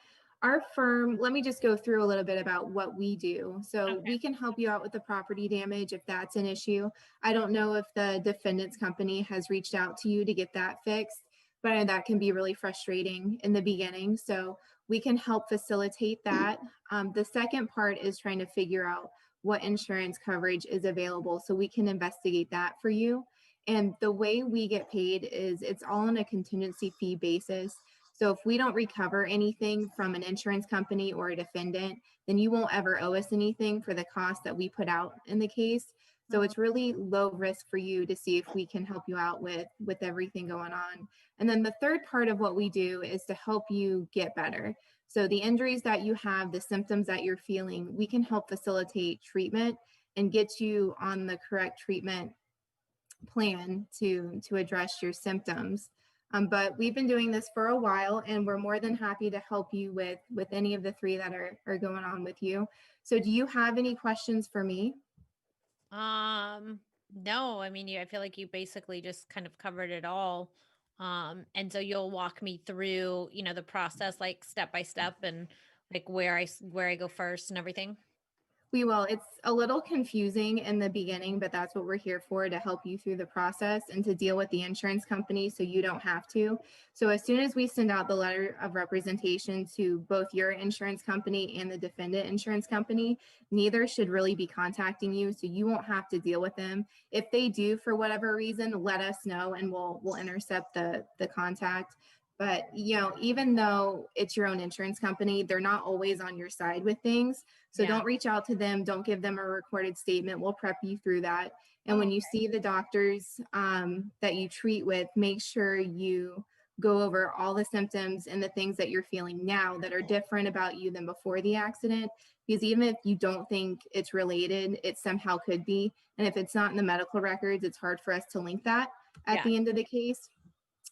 our firm, let me just go through a little bit about what we do. So Okay. we can help you out with the property damage if that's an issue. I don't know if the defendant's company has reached out to you to get that fixed, but I know that can be really frustrating in the beginning. So we can help facilitate that. The second part is trying to figure out what insurance coverage is available so we can investigate that for you. And the way we get paid is it's all on a contingency fee basis. So if we don't recover anything from an insurance company or a defendant, then you won't ever owe us anything for the cost that we put out in the case. So it's really low risk for you to see if we can help you out with everything going on. And then the third part of what we do is to help you get better. So the injuries that you have, the symptoms that you're feeling, we can help facilitate treatment and get you on the correct treatment plan to address your symptoms. But we've been doing this for a while and we're more than happy to help you with any of the three that are going on with you. So do you have any questions for me? No, I mean, I feel like you basically just kind of covered it all. And so you'll walk me through, the process, like step by step, and like where I go first and everything. We will. It's a little confusing in the beginning, but that's what we're here for, to help you through the process and to deal with the insurance company so you don't have to. So as soon as we send out the letter of representation to both your insurance company and the defendant insurance company, neither should really be contacting you, so you won't have to deal with them. If they do, for whatever reason, let us know and we'll intercept the contact. But, even though it's your own insurance company, they're not always on your side with things. So Yeah. don't reach out to them. Don't give them a recorded statement. We'll prep you through that. And when you see the doctors that you treat with, make sure you go over all the symptoms and the things that you're feeling now that are different about you than before the accident. Because even if you don't think it's related, it somehow could be. And if it's not in the medical records, it's hard for us to link that at the end of the case.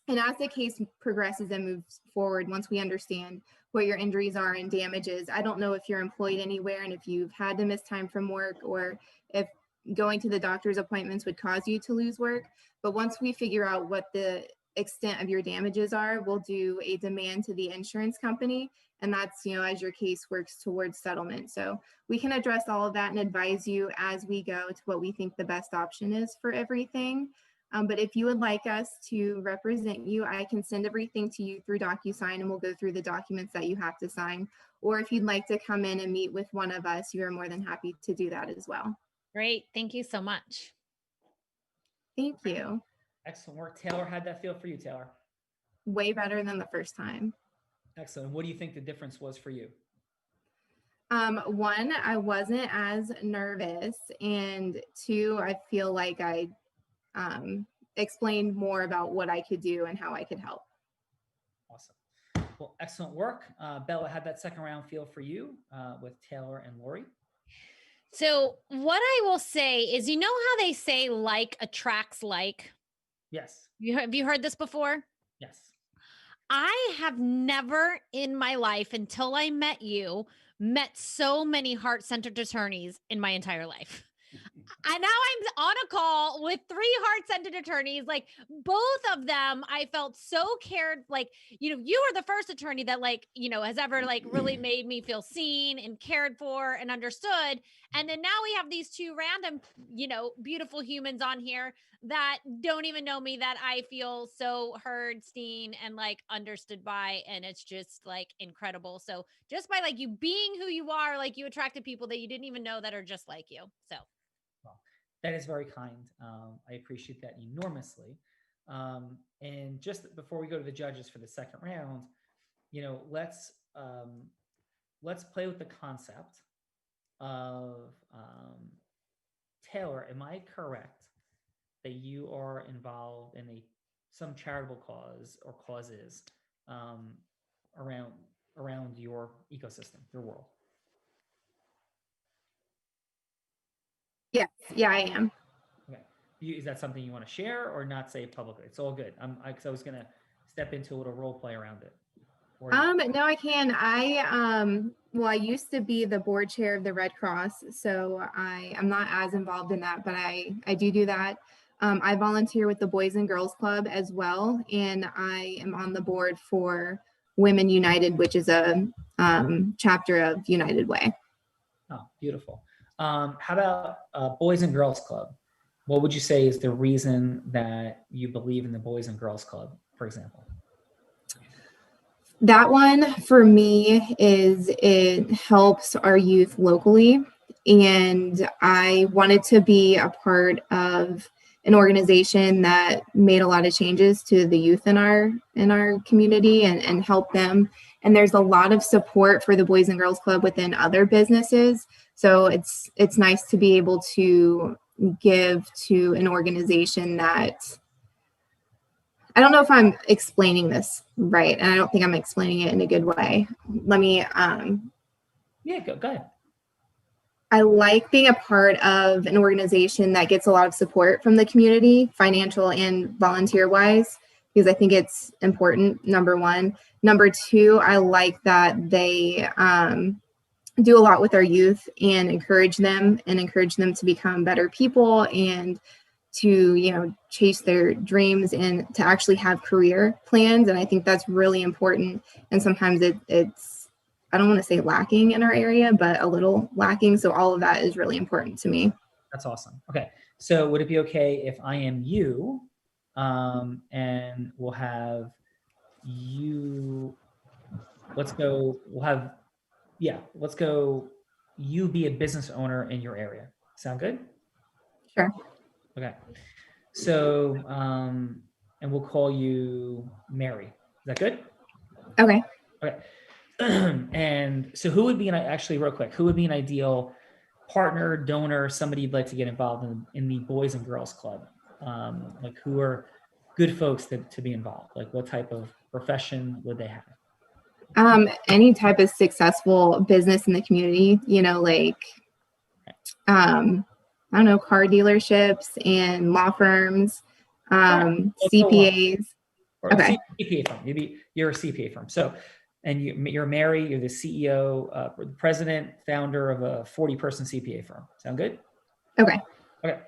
And as the case progresses and moves forward, once we understand what your injuries are and damages, I don't know if you're employed anywhere and if you've had to miss time from work or if going to the doctor's appointments would cause you to lose work. But once we figure out what the extent of your damages are, we'll do a demand to the insurance company. And that's, as your case works towards settlement. So we can address all of that and advise you as we go to what we think the best option is for everything. But if you would like us to represent you, I can send everything to you through DocuSign and we'll go through the documents that you have to sign. Or if you'd like to come in and meet with one of us, you're more than happy to do that as well. Great. Thank you so much. Thank you. Excellent work. Taylor, how'd that feel for you, Taylor? Way better than the first time. Excellent. What do you think the difference was for you? One, I wasn't as nervous. And two, I feel like I explained more about what I could do and how I could help. Awesome. Well, excellent work. Bella, how'd that second round feel for you with Taylor and Lori? So what I will say is, how they say like attracts like? Yes. Have you heard this before? Yes. I have never in my life, until I met you, met so many heart-centered attorneys in my entire life. And now I'm on a call with 3 heart-centered attorneys. Like, both of them, I felt so cared. Like, you are the first attorney that has ever really made me feel seen and cared for and understood. And then now we have these 2 random, beautiful humans on here that don't even know me, that I feel so heard, seen, and understood by. And it's just incredible. So just by you being who you are, you attracted people that you didn't even know that are just like you. So. That is very kind. I appreciate that enormously. And just before we go to the judges for the second round, let's play with the concept of Taylor. Am I correct that you are involved in some charitable cause or causes around your ecosystem, your world? Yes. Yeah, I am. Okay. Is that something you want to share or not say publicly? It's all good. Because I was going to step into a little role play around it. No, I can. I used to be the board chair of the Red Cross, so I'm not as involved in that, but I do that. I volunteer with the Boys and Girls Club as well, and I am on the board for Women United, which is a chapter of United Way. Oh, beautiful. How about Boys and Girls Club? What would you say is the reason that you believe in the Boys and Girls Club, for example? That one for me is it helps our youth locally. And I wanted to be a part of an organization that made a lot of changes to the youth in our community and help them. And there's a lot of support for the Boys and Girls Club within other businesses. So it's nice to be able to give to an organization that, I don't know if I'm explaining this right, and I don't think I'm explaining it in a good way. Let me Yeah, go ahead. I like being a part of an organization that gets a lot of support from the community, financial and volunteer wise, because I think it's important, number one. Number two, I like that they do a lot with our youth and encourage them to become better people and to, chase their dreams and to actually have career plans. And I think that's really important. And sometimes it's I don't want to say lacking in our area, but a little lacking. So all of that is really important to me. That's awesome. Okay. So would it be okay if I am you, and we'll have you, let's go, let's go, you be a business owner in your area. Sound good? Sure. Okay. So, and we'll call you Mary. Is that good? Okay. Okay. And so who would be actually real quick, who would be an ideal partner, donor, somebody you'd like to get involved in the Boys and Girls Club? Like who are good folks to be involved? Like what type of profession would they have? Any type of successful business in the community, like, I don't know, car dealerships and law firms, CPAs. Or Okay. CPA firm. Maybe you're a CPA firm. So, and you're Mary, you're the CEO, president, founder of a 40-person CPA firm. Sound good? Okay. Okay.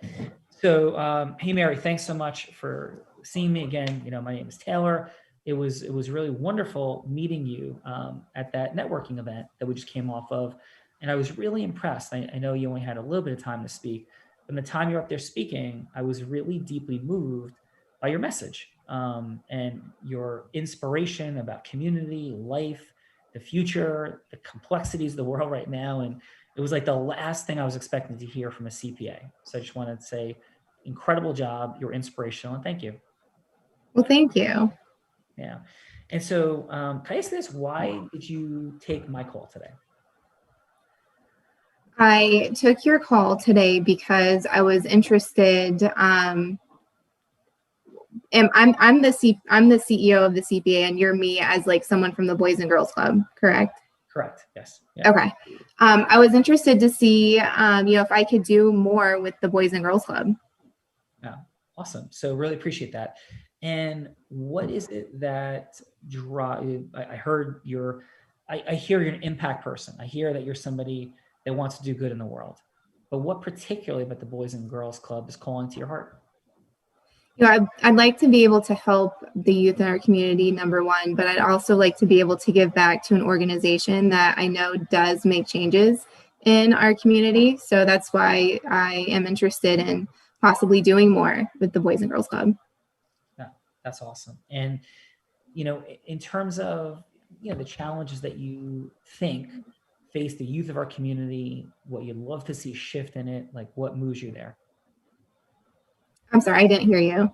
So, hey, Mary, thanks so much for seeing me again. My name is Taylor. It was really wonderful meeting you at that networking event that we just came off of. And I was really impressed. I know you only had a little bit of time to speak. But the time you're up there speaking, I was really deeply moved by your message and your inspiration about community, life, the future, the complexities of the world right now. And it was like the last thing I was expecting to hear from a CPA. So I just wanted to say, incredible job. You're inspirational, and thank you. Well, thank you. Yeah. And so can I ask this, why did you take my call today? I took your call today because I was interested. And I'm the CEO of the CPA, and you're me as like someone from the Boys and Girls Club, correct? Correct. Yes. Yeah. Okay. I was interested to see, if I could do more with the Boys and Girls Club. Yeah. Awesome. So really appreciate that. And what is it that I heard I hear you're an impact person. I hear that you're somebody that wants to do good in the world. But what particularly about the Boys and Girls Club is calling to your heart? I'd like to be able to help the youth in our community, number one, but I'd also like to be able to give back to an organization that I know does make changes in our community. So that's why I am interested in possibly doing more with the Boys and Girls Club. Yeah, that's awesome. And, in terms of, the challenges that you think face the youth of our community, what you'd love to see shift in it, like what moves you there? I'm sorry, I didn't hear you.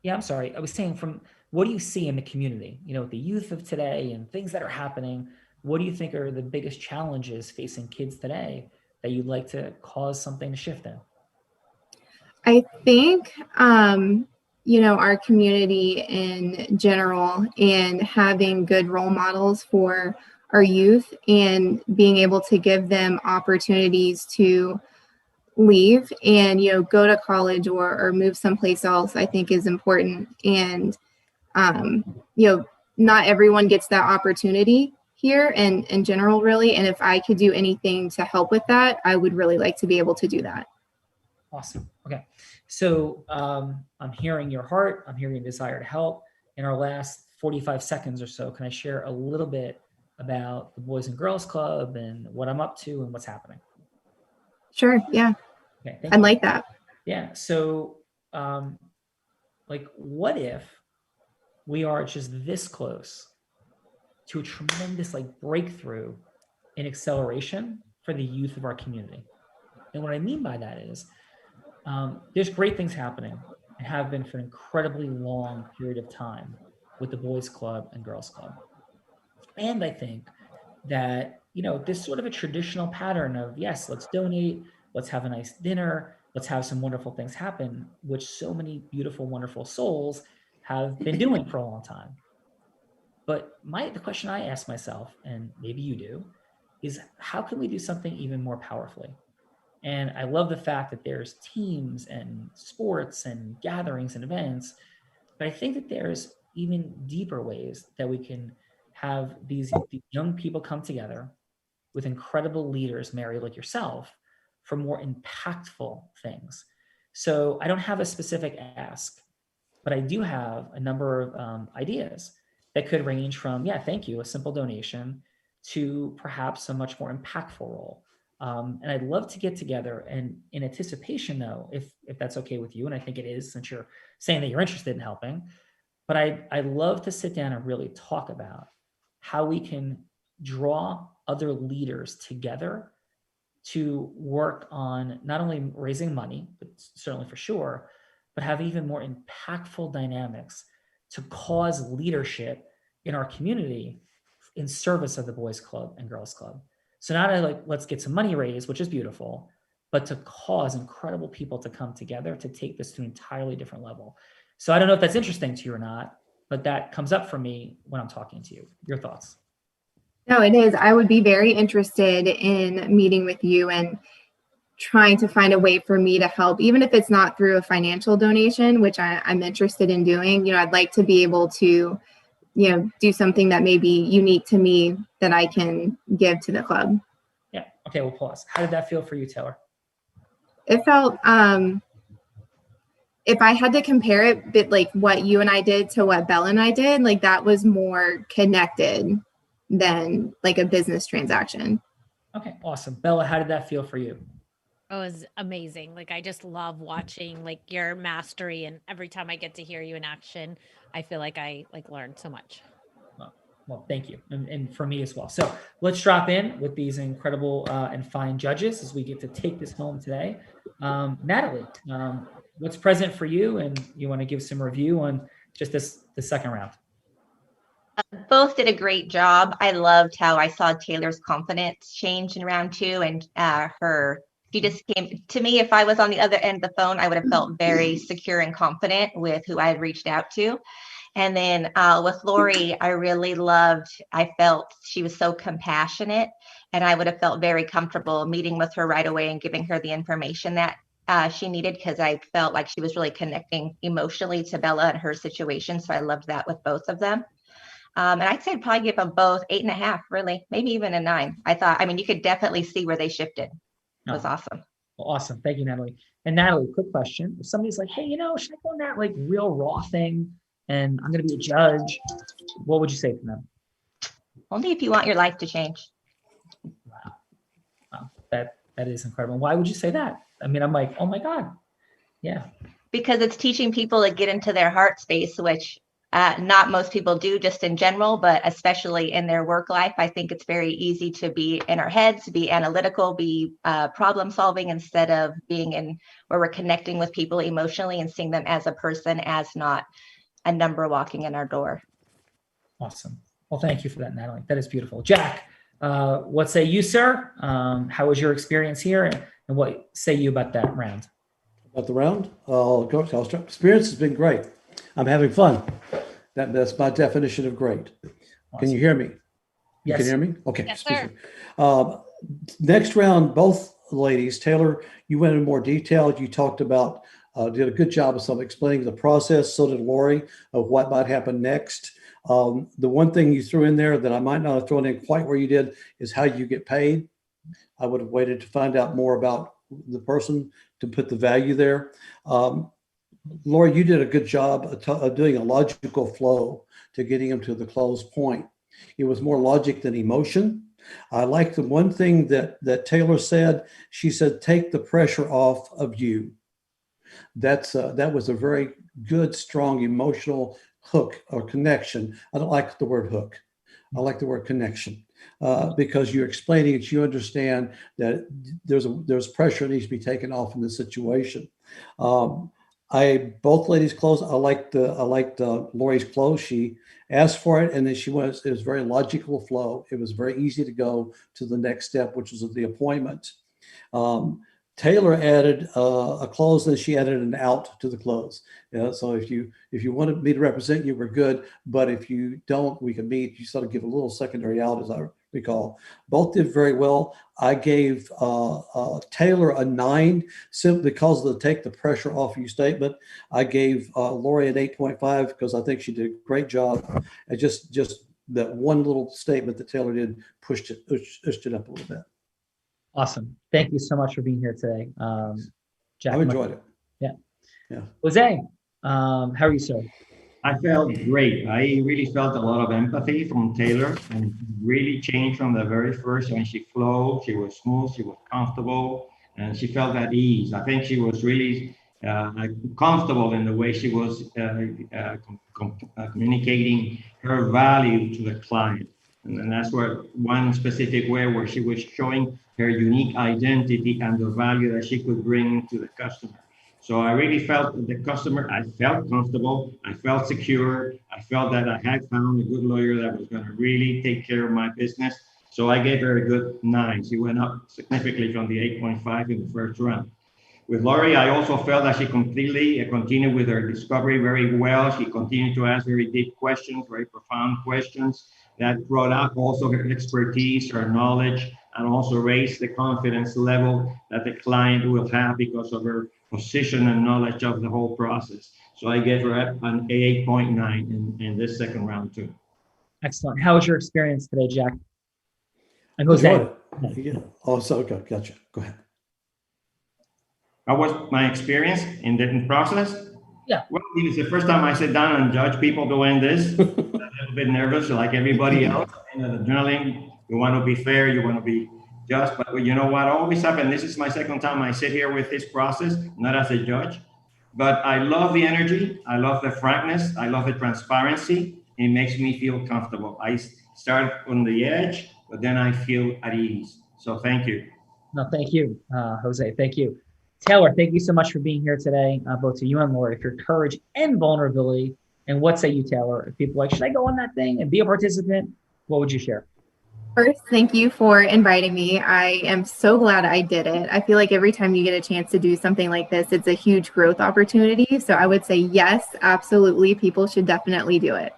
Yeah, I'm sorry. I was saying, from what do you see in the community, with the youth of today and things that are happening, what do you think are the biggest challenges facing kids today that you'd like to cause something to shift in? I think, our community in general and having good role models for our youth and being able to give them opportunities to leave and, go to college or move someplace else, I think is important. And, not everyone gets that opportunity here and in general, really. And if I could do anything to help with that, I would really like to be able to do that. Awesome. Okay. So I'm hearing your heart. I'm hearing your desire to help. In our last 45 seconds or so, can I share a little bit about the Boys and Girls Club and what I'm up to and what's happening? Sure. Yeah. Okay. I'd like that. Yeah. So what if we are just this close to a tremendous breakthrough in acceleration for the youth of our community? And what I mean by that is there's great things happening and have been for an incredibly long period of time with the Boys Club and Girls Club. And I think that, this sort of a traditional pattern of, yes, let's donate, let's have a nice dinner, let's have some wonderful things happen, which so many beautiful, wonderful souls have been doing for a long time. But the question I ask myself, and maybe you do, is how can we do something even more powerfully? And I love the fact that there's teams and sports and gatherings and events, but I think that there's even deeper ways that we can have these young people come together with incredible leaders, Mary, like yourself, for more impactful things. So I don't have a specific ask, but I do have a number of ideas that could range from, thank you, a simple donation, to perhaps a much more impactful role. And I'd love to get together, and in anticipation though, if that's okay with you, and I think it is, since you're saying that you're interested in helping, but I'd love to sit down and really talk about how we can draw other leaders together to work on not only raising money, but certainly for sure, but have even more impactful dynamics to cause leadership in our community in service of the boys club and girls club. So not like, let's get some money raised, which is beautiful, but to cause incredible people to come together to take this to an entirely different level. So I don't know if that's interesting to you or not, but that comes up for me when I'm talking to you. Your thoughts? No, it is. I would be very interested in meeting with you and trying to find a way for me to help, even if it's not through a financial donation, which I'm interested in doing. I'd like to be able to, do something that may be unique to me that I can give to the club. Yeah. Okay, we'll pause. How did that feel for you, Taylor? It felt, if I had to compare it, bit like what you and I did to what Bella and I did, like that was more connected than like a business transaction. Okay, awesome. Bella, how did that feel for you? It was amazing. Like, I just love watching like your mastery, and every time I get to hear you in action, I feel like I learned so much. Well, thank you. And for me as well. So let's drop in with these incredible and fine judges as we get to take this home today. Natalie, what's present for you? And you want to give some review on just the second round? Both did a great job. I loved how I saw Taylor's confidence change in round 2, and she just came to me. If I was on the other end of the phone, I would have felt very secure and confident with who I had reached out to. And then with Lori, I felt she was so compassionate, and I would have felt very comfortable meeting with her right away and giving her the information that she needed, because I felt like she was really connecting emotionally to Bella and her situation. So I loved that with both of them. And I'd say I'd probably give them both 8.5, really, maybe even a 9. You could definitely see where they shifted. It was awesome. Well, awesome. Thank you, Natalie. And Natalie, quick question. If somebody's like, hey, should I go on that like real raw thing and I'm going to be a judge, what would you say to them? Only if you want your life to change. Wow. That is incredible. Why would you say that? I'm like, oh my God. Yeah. Because it's teaching people to get into their heart space, which not most people do just in general, but especially in their work life. I think it's very easy to be in our heads, be analytical, be problem solving, instead of being in where we're connecting with people emotionally and seeing them as a person, as not a number walking in our door. Awesome. Well, thank you for that, Natalie. That is beautiful. Jack, what say you, sir? How was your experience here? And what say you about that round? About the round? Experience has been great. I'm having fun. That's my definition of great. Awesome. Can you hear me? You can hear me? Okay. Yes, sir. Next round, both ladies, Taylor, you went in more detail. You talked about, did a good job of explaining the process. So did Lori, of what might happen next. The one thing you threw in there that I might not have thrown in quite where you did is how you get paid. I would have waited to find out more about the person to put the value there. Lori, you did a good job of doing a logical flow to getting them to the close point. It was more logic than emotion. I like the one thing that Taylor said. She said, take the pressure off of you. That was a very good, strong emotional hook or connection. I don't like the word hook. I like the word connection, because you're explaining it. You understand that there's pressure that needs to be taken off in this situation. Both ladies' close. I liked Lori's close. She asked for it, and then it was very logical flow. It was very easy to go to the next step, which was the appointment. Taylor added a close, and she added an out to the close. So if you wanted me to represent you, we're good. But if you don't, we can meet. You sort of give a little secondary out, as I recall. Both did very well. I gave Taylor a 9 simply because of the take the pressure off you statement. I gave Lori an 8.5 because I think she did a great job. And just that one little statement that Taylor did pushed it up a little bit. Awesome. Thank you so much for being here today. Jack, I've enjoyed it. Yeah. Jose, how are you, sir? I felt great. I really felt a lot of empathy from Taylor and really changed from the very first when she flowed. She was smooth, she was comfortable, and she felt at ease. I think she was really comfortable in the way she was communicating her value to the client. And that's where one specific way where she was showing her unique identity and the value that she could bring to the customer. So I really felt the customer, I felt comfortable, I felt secure, I felt that I had found a good lawyer that was going to really take care of my business. So I gave her a good 9. She went up significantly from the 8.5 in the first round. With Lori, I also felt that she completely continued with her discovery very well. She continued to ask very deep questions, very profound questions that brought out also her expertise, her knowledge, and also raised the confidence level that the client will have because of her position and knowledge of the whole process. So I gave her an 8.9 in this second round too. Excellent. How was your experience today, Jack? And Jose. Yeah. Oh, so okay, gotcha. Go ahead. How was my experience in the process? Yeah. Well, it was the first time I sit down and judge people doing this. A little bit nervous, like everybody else. And the adrenaline, you want to be fair, you want to be just. But you know what always happens? This is my second time I sit here with this process, not as a judge. But I love the energy. I love the frankness. I love the transparency. It makes me feel comfortable. I start on the edge, but then I feel at ease. So thank you. No, thank you, Jose. Thank you. Taylor, thank you so much for being here today, both to you and Lori, for your courage and vulnerability. And what say you, Taylor? If people are like, should I go on that thing and be a participant? What would you share? First, thank you for inviting me. I am so glad I did it. I feel like every time you get a chance to do something like this, it's a huge growth opportunity. So I would say, yes, absolutely. People should definitely do it.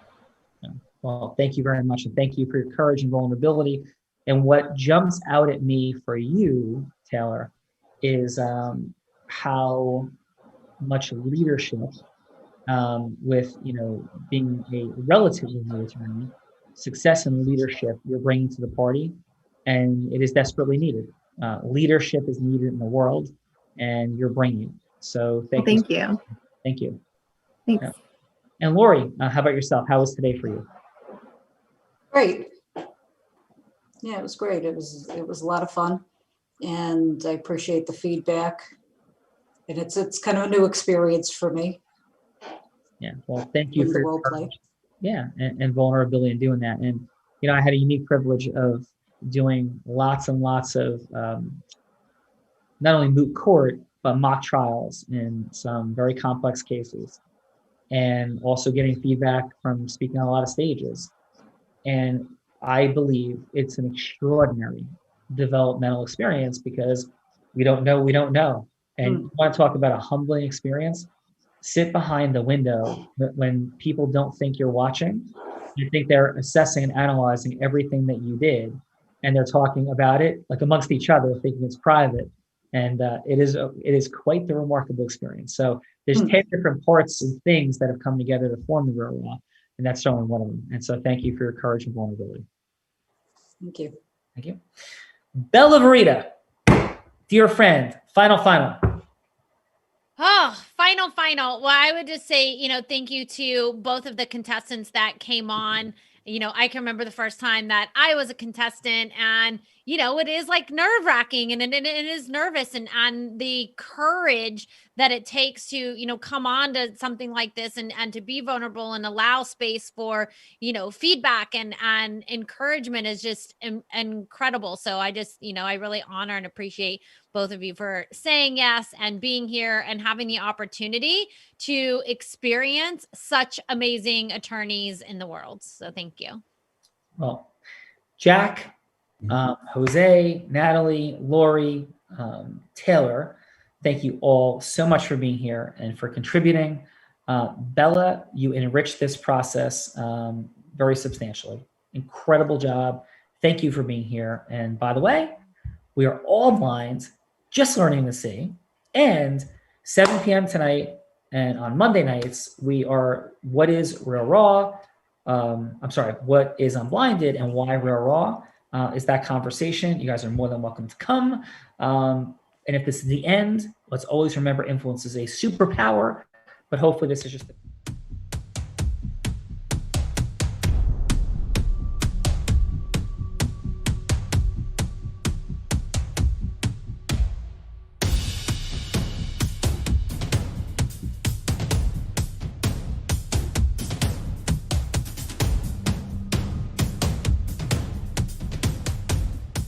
Well, thank you very much. And thank you for your courage and vulnerability. And what jumps out at me for you, Taylor, is how much leadership with, being a relatively new attorney, success in leadership you're bringing to the party, and it is desperately needed. Leadership is needed in the world, and you're bringing it. So thank you. Thank you. Thanks. Yeah. And Lori, how about yourself? How was today for you? Great. Yeah, it was great. It was a lot of fun, and I appreciate the feedback. And it's kind of a new experience for me. Yeah. Well, thank you with for the your role play. courage. Yeah, and vulnerability in doing that. And I had a unique privilege of doing lots and lots of not only moot court but mock trials in some very complex cases, and also getting feedback from speaking on a lot of stages. And I believe it's an extraordinary developmental experience because we don't know, And you want to talk about a humbling experience? Sit behind the window when people don't think you're watching. You think they're assessing and analyzing everything that you did, and they're talking about it like amongst each other, thinking it's private. And it is quite the remarkable experience. So there's 10 different parts and things that have come together to form the real law, and that's showing one of them. And so thank you for your courage and vulnerability. Thank you. Thank you. Bella Verita, dear friend, final. Oh, final. Well, I would just say, thank you to both of the contestants that came on. I can remember the first time that I was a contestant, and, it is like nerve wracking, and it is nervous, and the courage that it takes to, come on to something like this and to be vulnerable and allow space for, feedback and encouragement is just incredible. So I just, I really honor and appreciate both of you for saying yes and being here and having the opportunity to experience such amazing attorneys in the world. So thank you. Well, Jack, Jose, Natalie, Lori, Taylor, thank you all so much for being here and for contributing. Bella, you enriched this process very substantially. Incredible job. Thank you for being here. And by the way, we are all blind, just learning to see. And 7 p.m. tonight and on Monday nights, we are What is Real Raw? What is Unblinded and why Real Raw? Is that conversation. You guys are more than welcome to come. And if this is the end, let's always remember influence is a superpower, but hopefully this is just